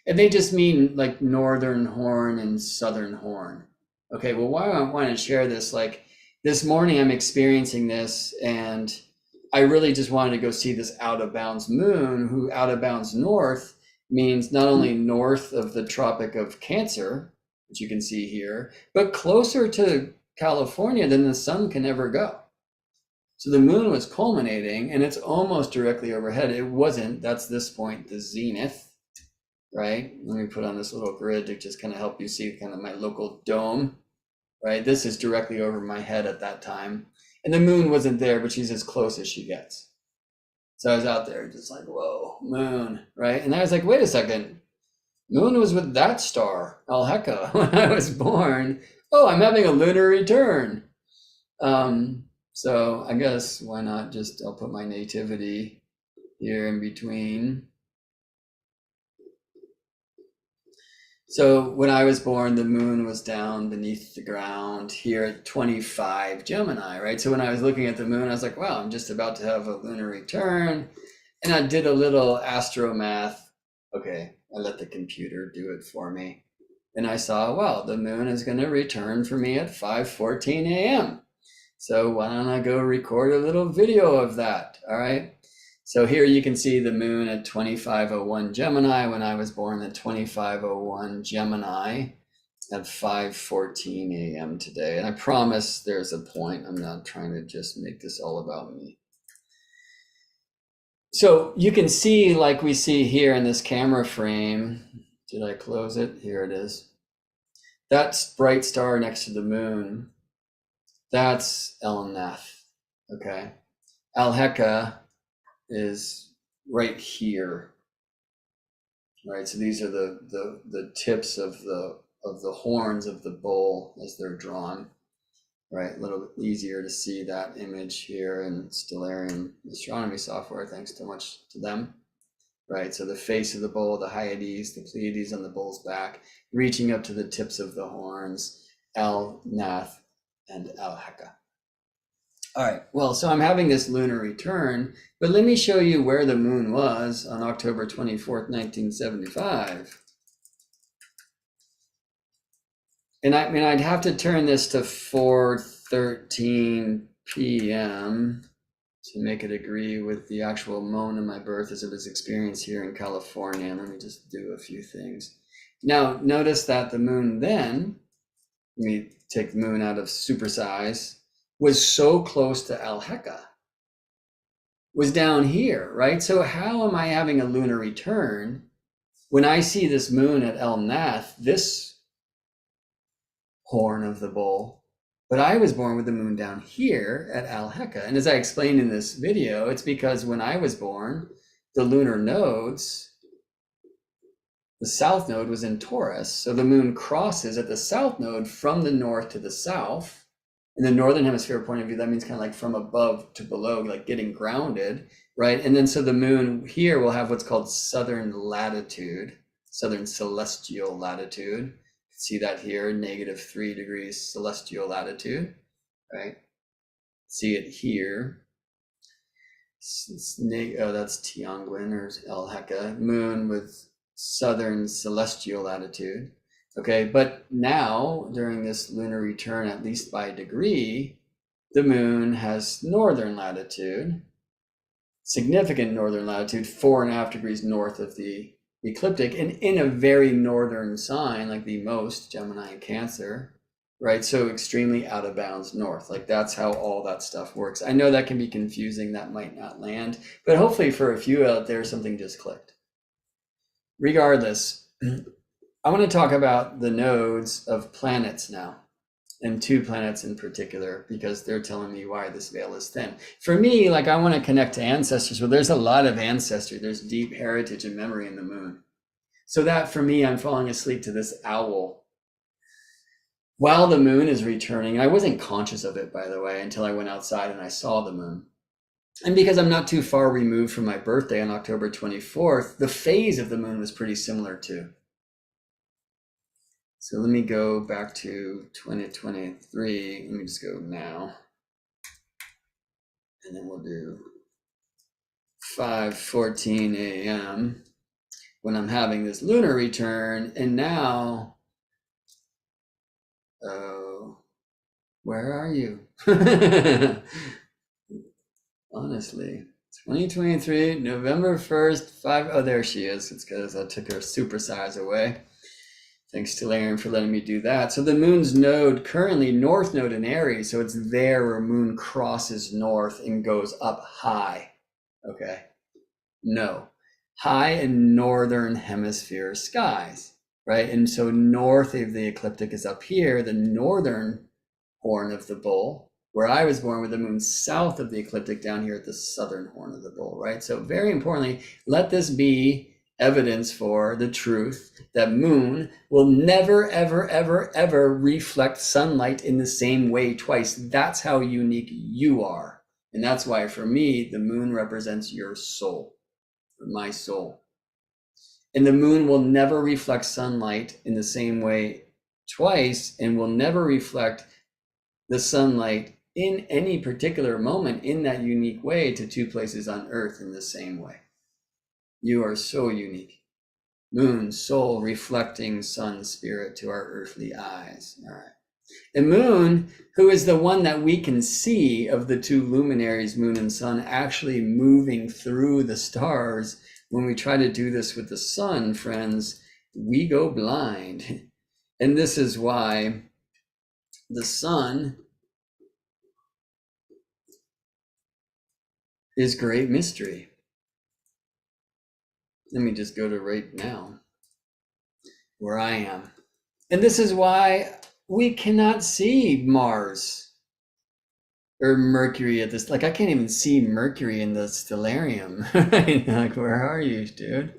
And they just mean like northern horn and southern horn. Okay, well, why I want to share this, like this morning I'm experiencing this, and I really just wanted to go see this out of bounds moon, who out of bounds north means not only north of the Tropic of Cancer, which you can see here, but closer to California than the sun can ever go. So the moon was culminating and it's almost directly overhead. It wasn't, that's this point, the zenith, right? Let me put on this little grid to just kind of help you see kind of my local dome, right? This is directly over my head at that time. And the moon wasn't there, but she's as close as she gets. So I was out there just like, whoa, moon, right? And I was like, wait a second, moon was with that star, Al-Heka, when I was born. Oh, I'm having a lunar return. So I guess why not just, I'll put my nativity here in between. So when I was born, the moon was down beneath the ground here at 25 Gemini, right? So when I was looking at the moon, I was like, wow, I'm just about to have a lunar return. And I did a little astro math. Okay, I let the computer do it for me. And I saw, wow, the moon is going to return for me at 5:14 a.m. So why don't I go record a little video of that, all right? So here you can see the moon at 2501 Gemini when I was born at 2501 Gemini at 5:14 a.m. today. And I promise there's a point. I'm not trying to just make this all about me. So you can see, like we see here in this camera frame, did I close it? Here it is. That bright star next to the moon, that's El-Neth, okay? Al-Heka is right here, right? So these are the tips of the horns of the bull as they're drawn, right? A little easier to see that image here in Stellarium astronomy software, thanks so much to them, right? So the face of the bull, the Hyades, the Pleiades on the bull's back, reaching up to the tips of the horns, El-Neth and Al-Heka. All right, well, so I'm having this lunar return, but let me show you where the moon was on October 24th, 1975. And I mean, I'd have to turn this to 4:13 p.m. to make it agree with the actual moment of my birth as it was experienced here in California. Let me just do a few things. Now, notice that the moon then, let me take the moon out of supersize, was so close to Al-Heka, was down here, right? So how am I having a lunar return when I see this moon at El-Nath, this horn of the bull, but I was born with the moon down here at Al-Heka. And as I explained in this video, it's because when I was born, the lunar nodes, the south node was in Taurus. So the moon crosses at the south node from the north to the south. In the northern hemisphere point of view, that means kind of like from above to below, like getting grounded, right? And then so the moon here will have what's called southern latitude, southern celestial latitude. You can see that here, -3 degrees celestial latitude, right? See it here. Oh, that's Tianguan or El-Heka, moon with southern celestial latitude. Okay, but now during this lunar return, at least by degree, the moon has northern latitude, significant northern latitude, 4.5 degrees north of the ecliptic, and in a very northern sign, like the most, Gemini and Cancer, right? So extremely out of bounds north. Like that's how all that stuff works. I know that can be confusing, that might not land, but hopefully for a few out there, something just clicked. Regardless, I want to talk about the nodes of planets now, and 2 planets in particular, because they're telling me why this veil is thin. For me, like I want to connect to ancestors. Well, there's a lot of ancestry. There's deep heritage and memory in the moon. So that for me, I'm falling asleep to this owl while the moon is returning. I wasn't conscious of it, by the way, until I went outside and I saw the moon. And because I'm not too far removed from my birthday on October 24th, the phase of the moon was pretty similar too. So let me go back to 2023. Let me just go now. And then we'll do 5:14 a.m. when I'm having this lunar return. And now, oh, where are you? Honestly, 2023, November 1st, 5. Oh, there she is. It's because I took her supersize away. Thanks to Aaron for letting me do that. So the moon's node, currently north node in Aries, so it's there where moon crosses north and goes up high. Okay. No. High in northern hemisphere skies, right? And so north of the ecliptic is up here, the northern horn of the bull, where I was born, with the moon south of the ecliptic down here at the southern horn of the bull, right? So very importantly, let this be evidence for the truth that moon will never, ever, ever, ever reflect sunlight in the same way twice. That's how unique you are. And that's why for me, the moon represents your soul, or my soul. And the moon will never reflect sunlight in the same way twice, and will never reflect the sunlight in any particular moment in that unique way to two places on earth in the same way. You are so unique. Moon, soul, reflecting sun, spirit to our earthly eyes. All right. The moon, who is the one that we can see of the two luminaries, moon and sun, actually moving through the stars. When we try to do this with the sun, friends, we go blind. And this is why the sun is great mystery. Let me just go to right now where I am. And this is why we cannot see Mars or Mercury at this. Like, I can't even see Mercury in the stellarium. Right? Like, where are you, dude?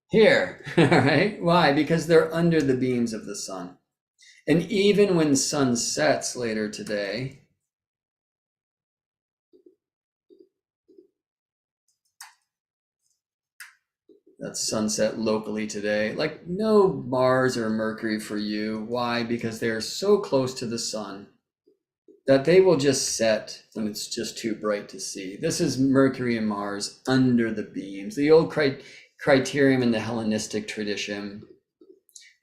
Here. All right. Why? Because they're under the beams of the sun. And even when sun sets later today, that's sunset locally today, like no Mars or Mercury for you. Why? Because they're so close to the sun that they will just set when it's just too bright to see. This is Mercury and Mars under the beams. The old criterion in the Hellenistic tradition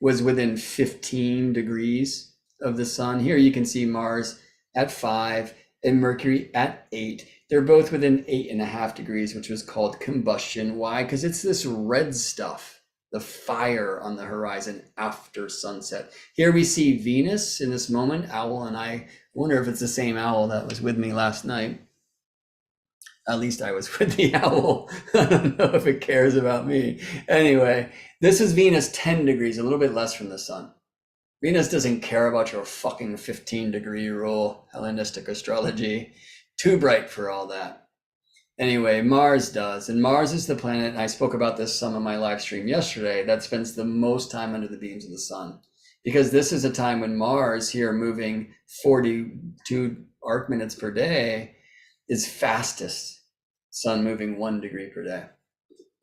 was within 15 degrees of the sun. Here you can see Mars at 5 and Mercury at 8. They're both within 8.5 degrees, which was called combustion. Why? Because it's this red stuff, the fire on the horizon after sunset. Here we see Venus in this moment, owl, and I wonder if it's the same owl that was with me last night. At least I was with the owl. I don't know if it cares about me. Anyway, this is Venus 10 degrees, a little bit less from the sun. Venus doesn't care about your fucking 15-degree rule, Hellenistic astrology. Too bright for all that. Anyway, Mars does. And Mars is the planet, and I spoke about this some in my live stream yesterday, that spends the most time under the beams of the sun. Because this is a time when Mars, here moving 42 arc minutes per day, is fastest. Sun moving 1 degree per day,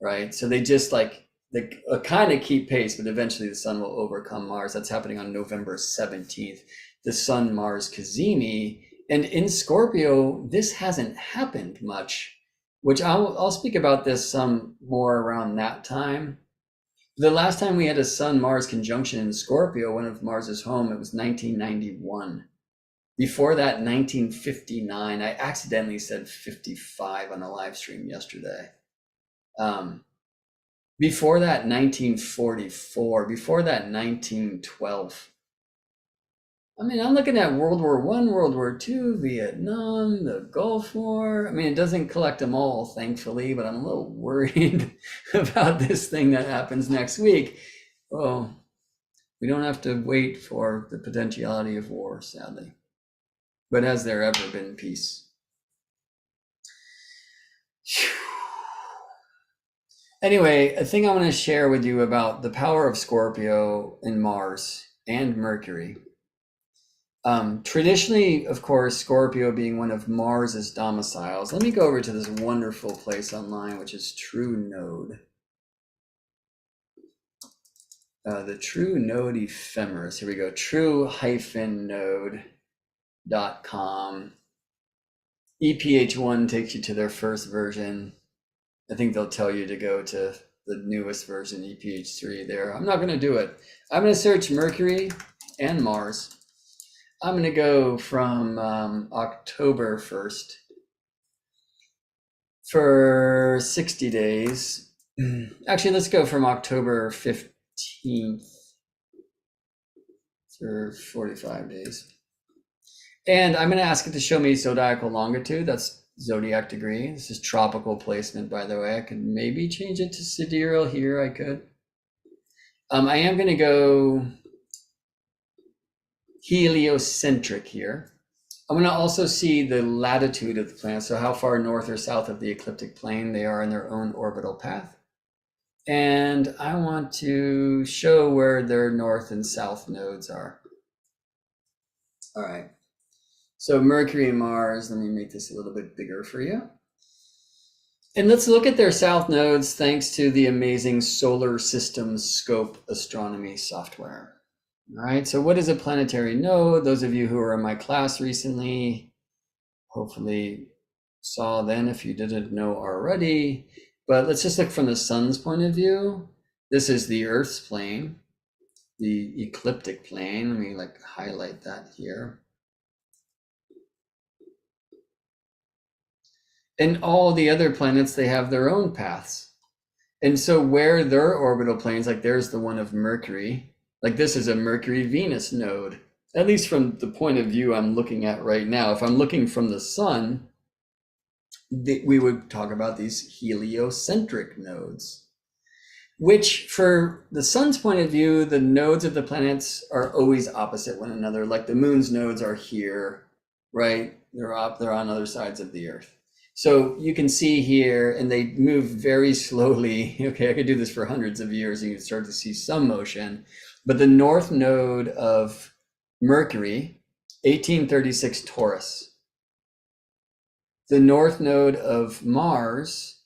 right? So they just like, they kind of keep pace, but eventually the sun will overcome Mars. That's happening on November 17th. The sun-Mars Cazimi. And in Scorpio, this hasn't happened much, which I'll speak about this some more around that time. The last time we had a sun-Mars conjunction in Scorpio, one of Mars's home, it was 1991. Before that, 1959. I accidentally said 55 on a live stream yesterday. Before that, 1944. Before that, 1912. I mean, I'm looking at World War I, World War II, Vietnam, the Gulf War. I mean, it doesn't collect them all, thankfully, but I'm a little worried about this thing that happens next week. Oh, we don't have to wait for the potentiality of war, sadly. But has there ever been peace? Anyway, a thing I want to share with you about the power of Scorpio and Mars and Mercury. Traditionally, of course, Scorpio being one of Mars's domiciles. Let me go over to this wonderful place online, which is True Node. The True Node Ephemeris. Here we go. True-node.com. EPH1 takes you to their first version. I think they'll tell you to go to the newest version, EPH3 there. I'm not going to do it. I'm going to search Mercury and Mars. I'm going to go from October 1st for 60 days. Actually, let's go from October 15th for 45 days. And I'm going to ask it to show me zodiacal longitude. That's zodiac degree. This is tropical placement, by the way. I could maybe change it to sidereal here. I could. I am going to go heliocentric here. I'm going to also see the latitude of the planet, so how far north or south of the ecliptic plane they are in their own orbital path. And I want to show where their north and south nodes are. All right. So Mercury and Mars, let me make this a little bit bigger for you. And let's look at their south nodes thanks to the amazing Solar System Scope astronomy software. All right, so what is a planetary node? Those of you who were in my class recently hopefully saw then if you didn't know already. But let's just look from the sun's point of view. This is the Earth's plane, the ecliptic plane. Let me highlight that here. And all the other planets, they have their own paths. And so where their orbital planes, like there's the one of Mercury, like this is a Mercury-Venus node, at least from the point of view I'm looking at right now. If I'm looking from the sun, we would talk about these heliocentric nodes, which for the sun's point of view, the nodes of the planets are always opposite one another. Like the moon's nodes are here, right? They're on other sides of the earth. So you can see here, and they move very slowly. Okay, I could do this for hundreds of years and you'd start to see some motion. But the north node of Mercury, 1836 Taurus. The north node of Mars,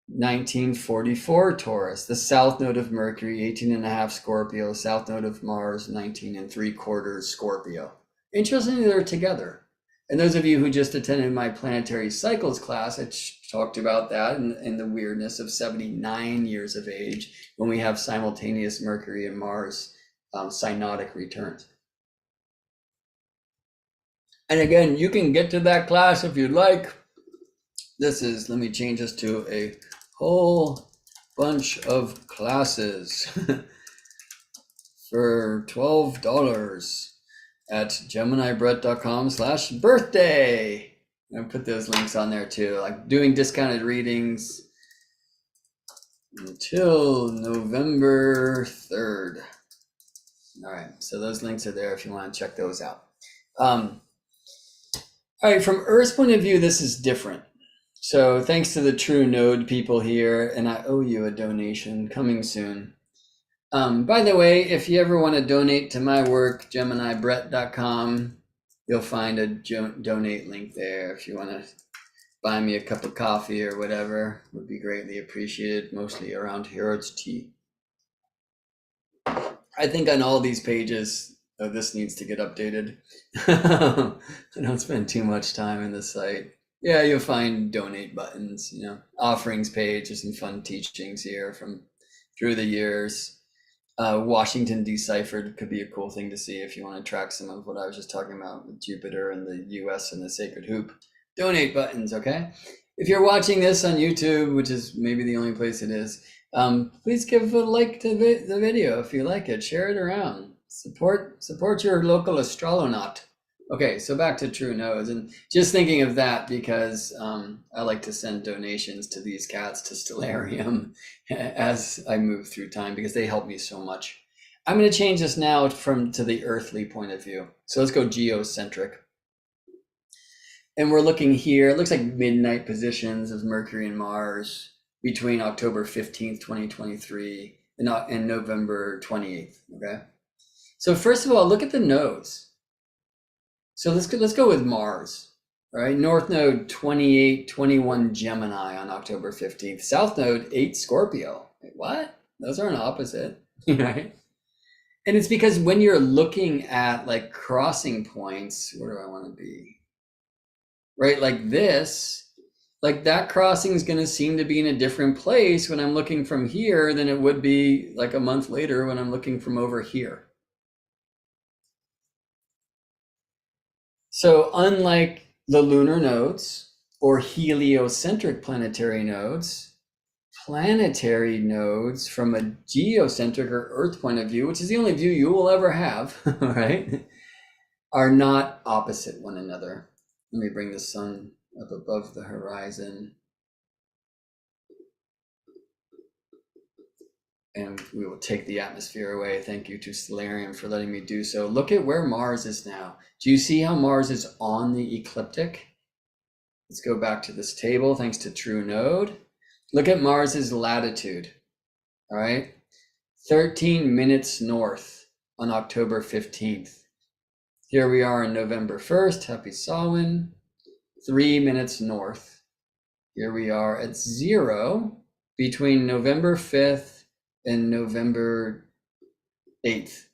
1944 Taurus. The south node of Mercury, 18.5 Scorpio. South node of Mars, 19.75 Scorpio. Interestingly, they're together. And those of you who just attended my planetary cycles class, I talked about that and the weirdness of 79 years of age when we have simultaneous Mercury and Mars synodic returns. And again, you can get to that class if you'd like. This is, let me change this to a whole bunch of classes for $12 at geminibrett.com/birthday. I put those links on there too, like doing discounted readings until November 3rd. All right, so those links are there if you want to check those out. All right, from Earth's point of view, this is different. So thanks to the True Node people here, and I owe you a donation coming soon. By the way, if you ever want to donate to my work, geminibrett.com, you'll find a donate link there. If you want to buy me a cup of coffee or whatever, would be greatly appreciated. Mostly around here, it's tea. I think on all these pages, this needs to get updated. I don't spend too much time in the site. Yeah, you'll find donate buttons, offerings page. There's some fun teachings here from through the years. Washington Deciphered could be a cool thing to see if you want to track some of what I was just talking about with Jupiter and the US and the sacred hoop. Donate buttons, okay? If you're watching this on YouTube, which is maybe the only place it is, please give a like to the video if you like it. Share it around. Support your local astronaut. Okay, so back to True Nodes, and just thinking of that because I like to send donations to these cats to Stellarium as I move through time because they help me so much. I'm going to change this now to the earthly point of view. So let's go geocentric. And we're looking here, it looks like midnight positions of Mercury and Mars between October 15th, 2023 and November 28th, okay? So first of all, look at the nodes. So let's go with Mars. All right, North Node 2821 Gemini on October 15th. South Node 8 Scorpio. Wait, what? Those aren't opposite, right? And it's because when you're looking at like crossing points, where do I want to be? Right, like this, like that crossing is going to seem to be in a different place when I'm looking from here than it would be like a month later when I'm looking from over here. So unlike the lunar nodes or heliocentric planetary nodes from a geocentric or Earth point of view, which is the only view you will ever have, right, are not opposite one another. Let me bring the sun up above the horizon. And we will take the atmosphere away. Thank you to Stellarium for letting me do so. Look at where Mars is now. Do you see how Mars is on the ecliptic? Let's go back to this table, thanks to True Node. Look at Mars's latitude, all right? 13 minutes north on October 15th. Here we are on November 1st, happy Samhain, 3 minutes north. Here we are at 0 between November 5th and November 8th.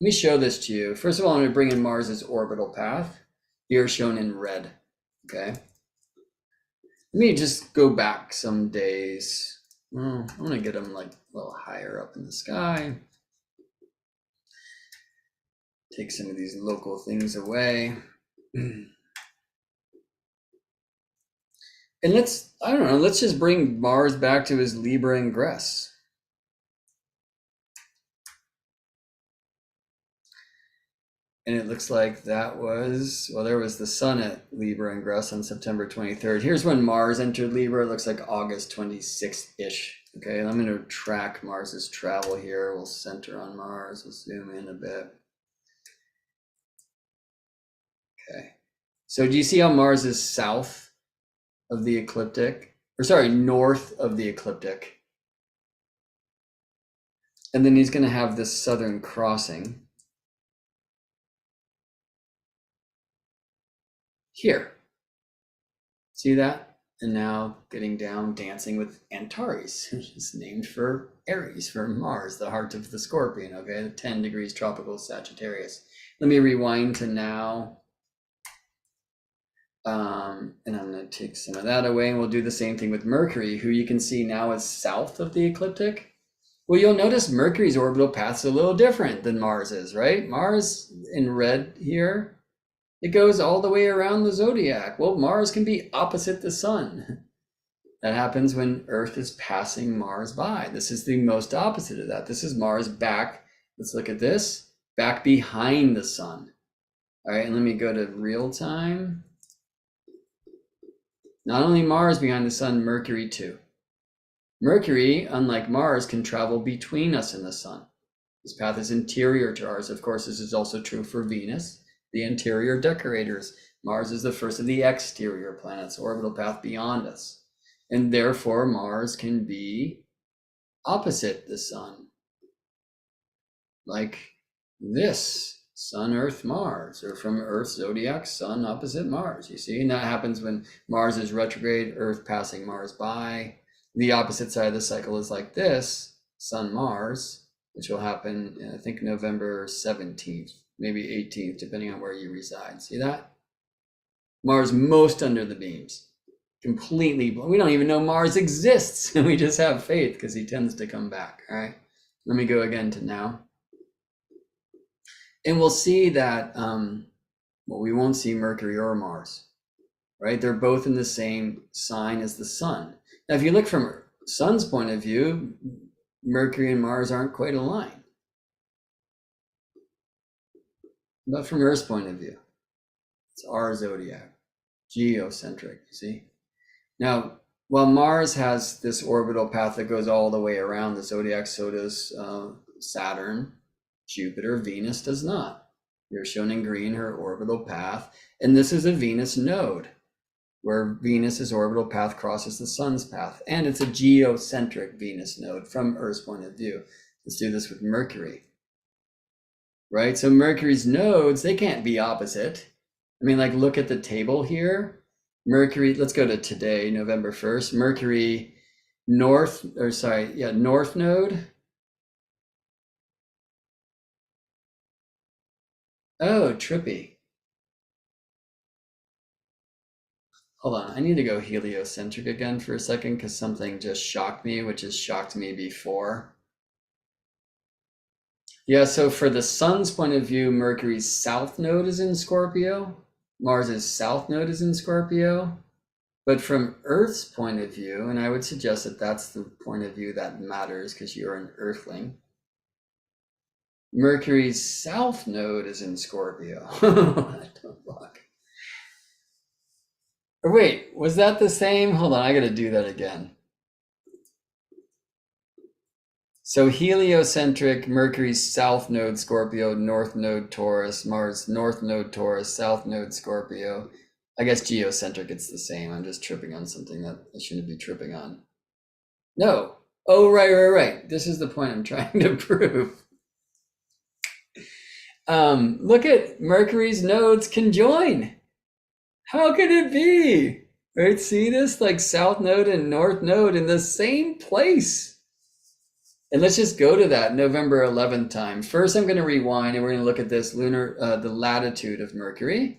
Let me show this to you. First of all, I'm going to bring in Mars's orbital path, here shown in red, okay? Let me just go back some days. I'm going to get them like a little higher up in the sky. Take some of these local things away. And let's just bring Mars back to his Libra ingress. And it looks like that was, well, there was the sun at Libra ingress on September 23rd. Here's when Mars entered Libra. It looks like August 26th-ish. Okay, and I'm going to track Mars's travel here. We'll center on Mars. We'll zoom in a bit. Okay, so do you see how Mars is south of the ecliptic? Or sorry, north of the ecliptic. And then he's going to have this southern crossing here. See that? And now getting down, dancing with Antares, which is named for Aries, for Mars, the heart of the Scorpion, okay? 10 degrees tropical Sagittarius. Let me rewind to now. And I'm going to take some of that away, and we'll do the same thing with Mercury, who you can see now is south of the ecliptic. Well, you'll notice Mercury's orbital path's a little different than Mars is, right? Mars in red here, it goes all the way around the zodiac. Well, Mars can be opposite the sun. That happens when Earth is passing Mars by. This is the most opposite of that. This is Mars back. Let's look at this. Back behind the sun. All right, and let me go to real time. Not only Mars behind the sun, Mercury too. Mercury, unlike Mars, can travel between us and the sun. This path is interior to ours. Of course, this is also true for Venus, the interior decorators. Mars is the first of the exterior planets, orbital path beyond us. And therefore, Mars can be opposite the sun. Like this, Sun, Earth, Mars, or from Earth, zodiac, Sun opposite Mars, you see? And that happens when Mars is retrograde, Earth passing Mars by. The opposite side of the cycle is like this, Sun, Mars, which will happen, I think, November 17th, maybe 18th, depending on where you reside. See that? Mars most under the beams. Completely, we don't even know Mars exists. We just have faith because he tends to come back, all right? Let me go again to now. And we'll see that, well, we won't see Mercury or Mars, right? They're both in the same sign as the sun. Now, if you look from sun's point of view, Mercury and Mars aren't quite aligned. But from Earth's point of view, it's our zodiac, geocentric, you see? Now, while Mars has this orbital path that goes all the way around the zodiac, so does Saturn, Jupiter. Venus does not. Here shown in green, her orbital path. And this is a Venus node, where Venus's orbital path crosses the sun's path. And it's a geocentric Venus node from Earth's point of view. Let's do this with Mercury. right? So Mercury's nodes, they can't be opposite. I mean, like, look at the table here. Mercury, let's go to today, November 1st. Mercury north node. Oh, trippy. Hold on, I need to go heliocentric again for a second because something just shocked me, which has shocked me before. Yeah, so for the sun's point of view, Mercury's south node is in Scorpio. Mars's south node is in Scorpio. But from Earth's point of view, and I would suggest that that's the point of view that matters because you're an Earthling, Mercury's south node is in Scorpio. Or wait, was that the same? Hold on, I gotta do that again. So heliocentric, Mercury's south node Scorpio, north node Taurus, Mars north node Taurus, south node Scorpio. I guess geocentric, it's the same. I'm just tripping on something that I shouldn't be tripping on. No. Oh, right. This is the point I'm trying to prove. Look at Mercury's nodes conjoin. How could it be? Right, see this? Like south node and north node in the same place. And let's just go to that November 11th time. First, I'm going to rewind and we're going to look at this lunar, the latitude of Mercury.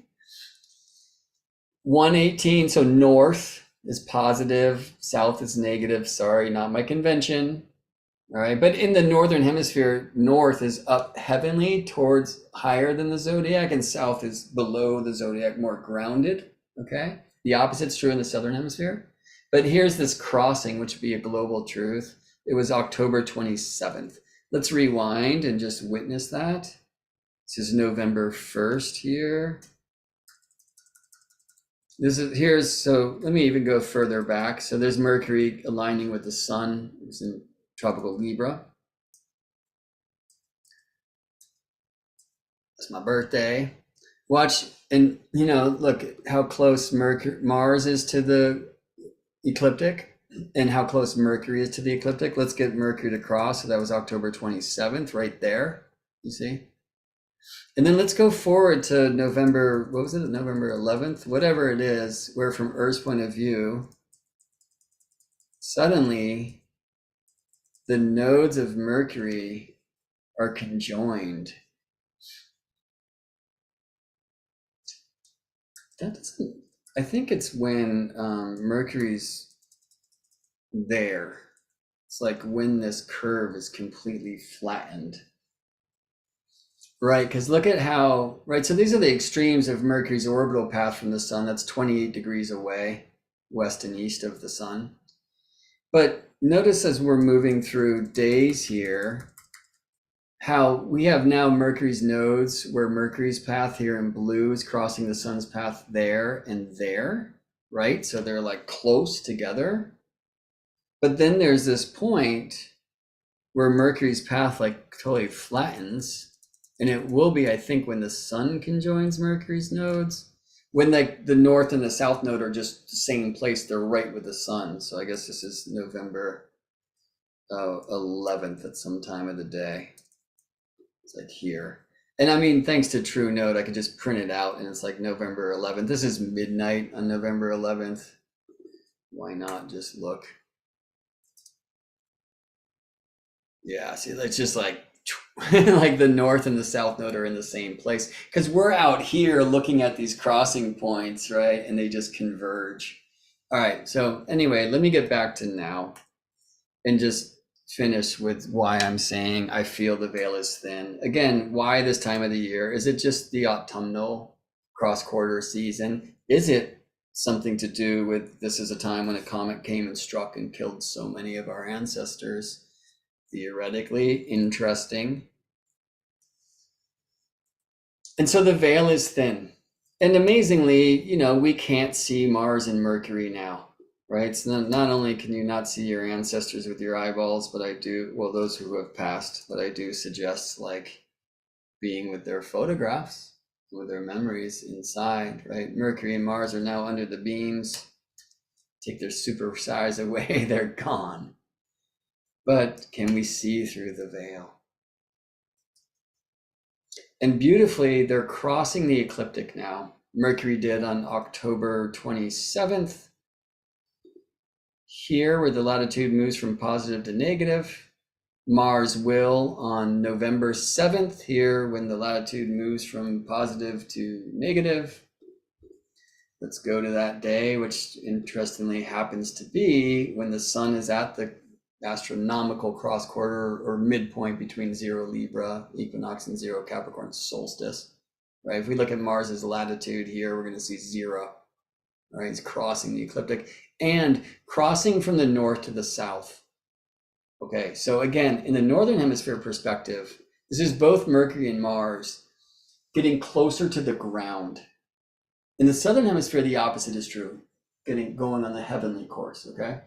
118, so north is positive, south is negative. Sorry, not my convention. All right, but in the northern hemisphere, north is up heavenly towards higher than the zodiac, and south is below the zodiac, more grounded. Okay, the opposite's true in the southern hemisphere. But here's this crossing, which would be a global truth. It was October 27th. Let's rewind and just witness that. This is November 1st here. So let me even go further back. So there's Mercury aligning with the sun. It's in tropical Libra. That's my birthday. Watch, and look how close Mars is to the ecliptic and how close Mercury is to the ecliptic. Let's get Mercury to cross. So that was October 27th right there, you see? And then let's go forward to November, what was it, November 11th? Whatever it is, where from Earth's point of view, suddenly the nodes of Mercury are conjoined. That doesn't, I think it's when Mercury's there. It's like when this curve is completely flattened. Right, because look at how, right, so these are the extremes of Mercury's orbital path from the sun. That's 28 degrees away, west and east of the sun. But notice as we're moving through days here, how we have now Mercury's nodes, where Mercury's path here in blue is crossing the sun's path there and there, right? So they're like close together. But then there's this point where Mercury's path like totally flattens. And it will be, I think, when the sun conjoins Mercury's nodes, when like the north and the south node are just the same place, they're right with the sun. So I guess this is November 11th at some time of the day. It's like here. And I mean, thanks to True Note, I could just print it out and it's like November 11th. This is midnight on November 11th. Why not just look? Yeah, see, it's just like, like the north and the south node are in the same place because we're out here looking at these crossing points, right? And they just converge. All right, so anyway, let me get back to now and just finish with why I'm saying I feel the veil is thin. Again, why this time of the year? Is it just the autumnal cross-quarter season? Is it something to do with this is a time when a comet came and struck and killed so many of our ancestors? Theoretically interesting. And so the veil is thin. And amazingly, we can't see Mars and Mercury now, right? So not only can you not see your ancestors with your eyeballs, but I do, well, those who have passed, but I do suggest like being with their photographs, with their memories inside, right? Mercury and Mars are now under the beams. Take their super size away, they're gone. But can we see through the veil? And beautifully, they're crossing the ecliptic now. Mercury did on October 27th. Here, where the latitude moves from positive to negative. Mars will on November 7th, here when the latitude moves from positive to negative. Let's go to that day, which interestingly happens to be when the sun is at the astronomical cross quarter or midpoint between 0 Libra equinox and 0 Capricorn solstice, right? If we look at Mars's latitude here, we're going to see 0, right? It's crossing the ecliptic and crossing from the north to the south. Okay, so again, in the northern hemisphere perspective, this is both Mercury and Mars getting closer to the ground. In the southern hemisphere, the opposite is true, going on the heavenly course, okay?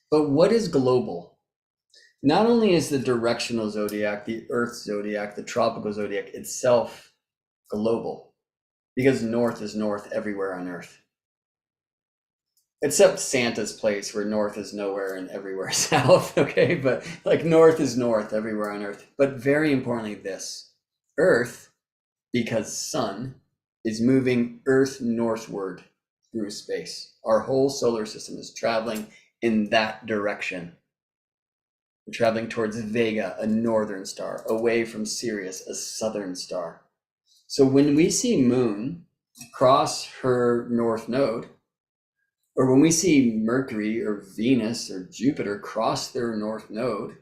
But what is global? Not only is the directional zodiac, the Earth zodiac, the tropical zodiac itself global, because north is north everywhere on Earth. Except Santa's place, where north is nowhere and everywhere south, okay? But like north is north everywhere on Earth. But very importantly, this Earth, because sun, is moving Earth northward through space. Our whole solar system is traveling in that direction. We're traveling towards Vega, a northern star, away from Sirius, a southern star. So when we see Moon cross her north node, or when we see Mercury or Venus or Jupiter cross their north node,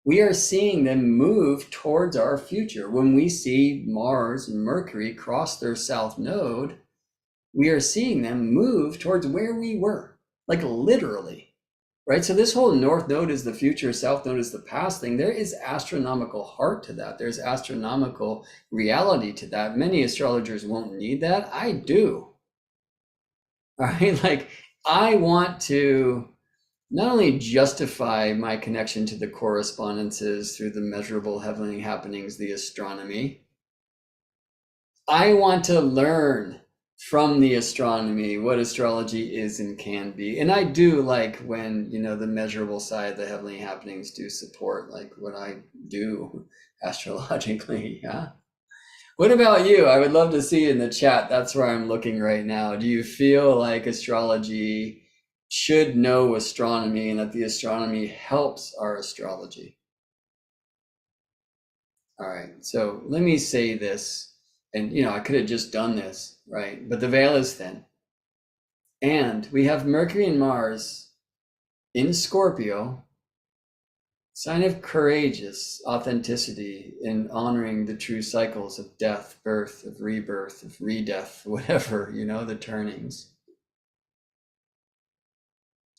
we are seeing them move towards our future. When we see Mars and Mercury cross their south node, we are seeing them move towards where we were, like literally, right? So this whole north node is the future, south node is the past thing. There is astronomical heart to that. There's astronomical reality to that. Many astrologers won't need that. I do. All right, like I want to not only justify my connection to the correspondences through the measurable heavenly happenings, the astronomy, I want to learn from the astronomy what astrology is and can be. And I do like when, the measurable side, the heavenly happenings do support like what I do astrologically, yeah. What about you? I would love to see in the chat. That's where I'm looking right now. Do you feel like astrology should know astronomy and that the astronomy helps our astrology? All right, so let me say this, and I could have just done this, right? But the veil is thin. And we have Mercury and Mars in Scorpio, sign of courageous authenticity in honoring the true cycles of death, birth, of rebirth, of re-death, whatever, the turnings.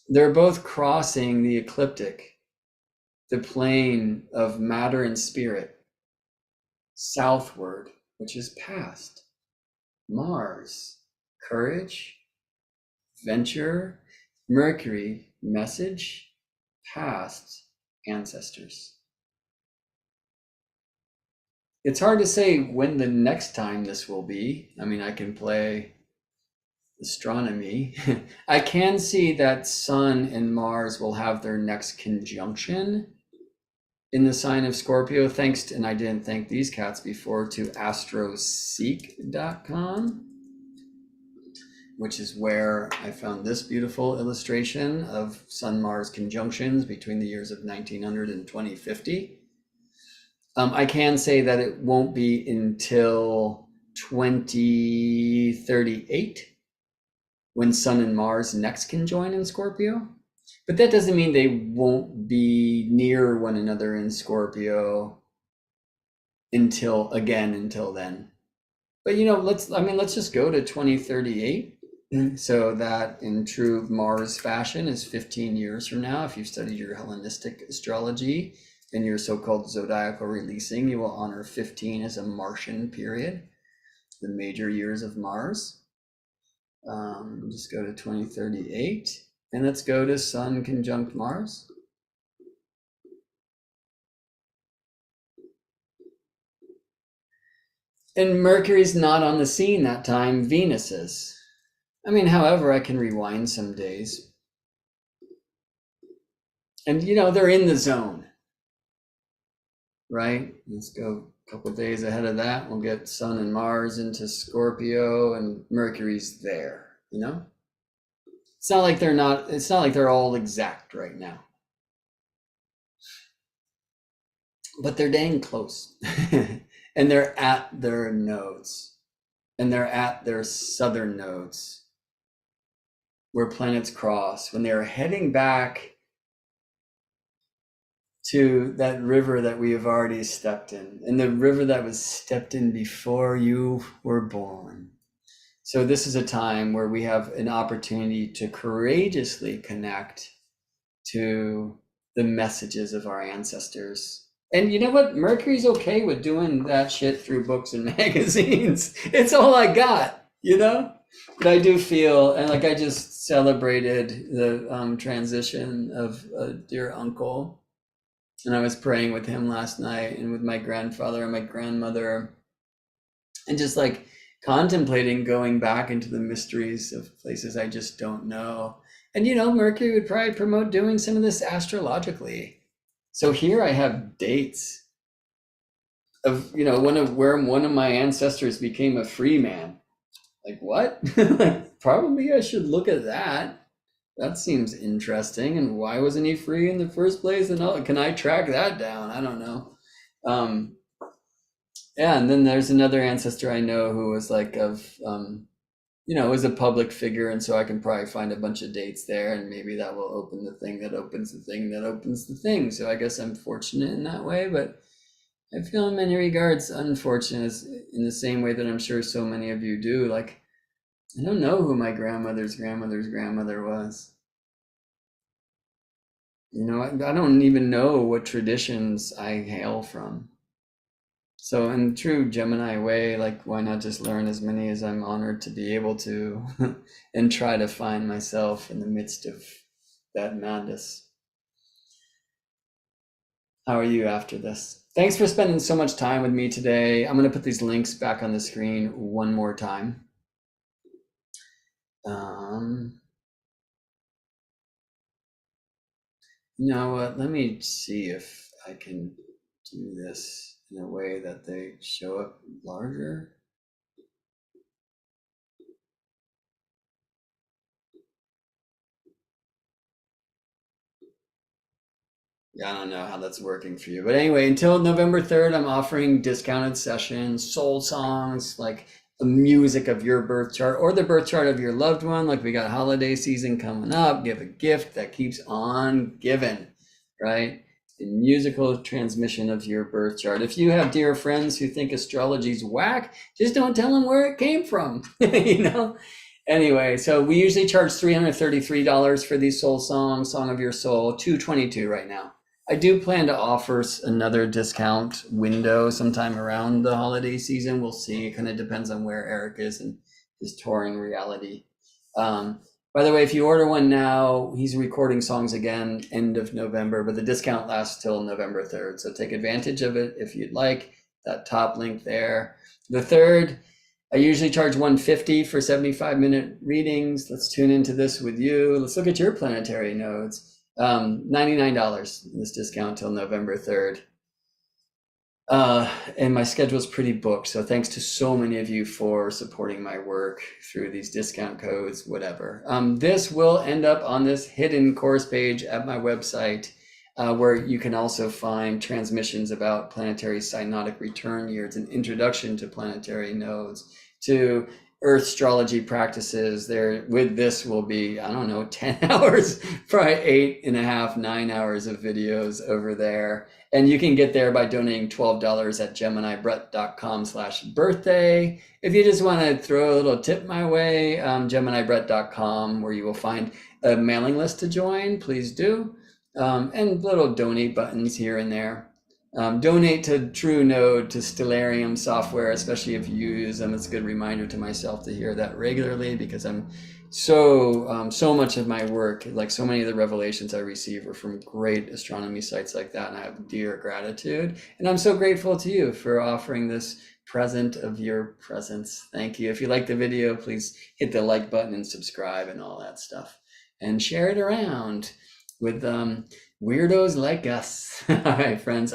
They're both crossing the ecliptic, the plane of matter and spirit, southward, which is past. Mars, courage, venture. Mercury, message, past, ancestors. It's hard to say when the next time this will be. I mean, I can play astronomy. I can see that Sun and Mars will have their next conjunction in the sign of Scorpio, thanks to, and I didn't thank these cats before, to astroseek.com, which is where I found this beautiful illustration of Sun-Mars conjunctions between the years of 1900 and 2050. I can say that it won't be until 2038 when Sun and Mars next conjoin in Scorpio. But that doesn't mean they won't be near one another in Scorpio until then. But let's just go to 2038. So that in true Mars fashion is 15 years from now. If you've studied your Hellenistic astrology and your so-called zodiacal releasing, you will honor 15 as a Martian period, the major years of Mars. Just go to 2038 and let's go to Sun conjunct Mars. And Mercury's not on the scene that time, Venus is. However, I can rewind some days. And, they're in the zone, right? Let's go A couple of days ahead of that, we'll get Sun and Mars into Scorpio, and Mercury's there, you know? It's not like they're all exact right now. But they're dang close. And they're at their nodes. And they're at their southern nodes, where planets cross. When they're heading back to that river that we have already stepped in, and the river that was stepped in before you were born. So this is a time where we have an opportunity to courageously connect to the messages of our ancestors. And you know what? Mercury's okay with doing that shit through books and magazines. It's all I got, you know? But I do feel, and like I just celebrated the transition of a dear uncle. And I was praying with him last night, and with my grandfather and my grandmother, and just like contemplating going back into the mysteries of places I just don't know. And you know, Mercury would probably promote doing some of this astrologically. So here I have dates of, you know, where one of my ancestors became a free man. Like what? Like, probably I should look at that. That seems interesting. And why wasn't he free in the first place? And can I track that down? I don't know. Yeah, and then there's another ancestor I know who was like was a public figure, and so I can probably find a bunch of dates there, and maybe that will open the thing that opens the thing that opens the thing. So I guess I'm fortunate in that way, but I feel in many regards unfortunate in the same way that I'm sure so many of you do. Like, I don't know who my grandmother's grandmother's grandmother was. You know, I don't even know what traditions I hail from. So in true Gemini way, like, why not just learn as many as I'm honored to be able to and try to find myself in the midst of that madness. How are you after this? Thanks for spending so much time with me today. I'm going to put these links back on the screen one more time. You know what? Let me see if I can do this in a way that they show up larger. Yeah, I don't know how that's working for you. But anyway, until November 3rd, I'm offering discounted sessions, soul songs, like the music of your birth chart or the birth chart of your loved one. Like, we got holiday season coming up. Give a gift that keeps on giving, right? The musical transmission of your birth chart. If you have dear friends who think astrology's whack, just don't tell them where it came from, you know? Anyway, so we usually charge $333 for these soul songs, Song of Your Soul, $222 right now. I do plan to offer another discount window sometime around the holiday season. We'll see. It kind of depends on where Erik is and his touring reality. By the way, if you order one now, he's recording songs again end of November, but the discount lasts till November 3rd. So take advantage of it if you'd like. That top link there. The 3rd, I usually charge $150 for 75-minute readings. Let's tune into this with you. Let's look at your planetary nodes. $99 in this discount till November 3rd. And my schedule is pretty booked. So thanks to so many of you for supporting my work through these discount codes, whatever. This will end up on this hidden course page at my website, where you can also find transmissions about planetary synodic return years, an introduction to planetary nodes, to Earth astrology practices. There with this will be, I don't know, 10 hours, probably 8.5, 9 hours of videos over there. And you can get there by donating $12 at geminibrett.com/birthday. If you just want to throw a little tip my way, geminibrett.com, where you will find a mailing list to join, please do. And little donate buttons here and there. Donate to TrueNode, to Stellarium software, especially if you use them. It's a good reminder to myself to hear that regularly, because I'm so much of my work, like so many of the revelations I receive, are from great astronomy sites like that, and I have dear gratitude. And I'm so grateful to you for offering this present of your presence. Thank you. If you like the video, please hit the like button and subscribe and all that stuff, and share it around with weirdos like us. All right, friends.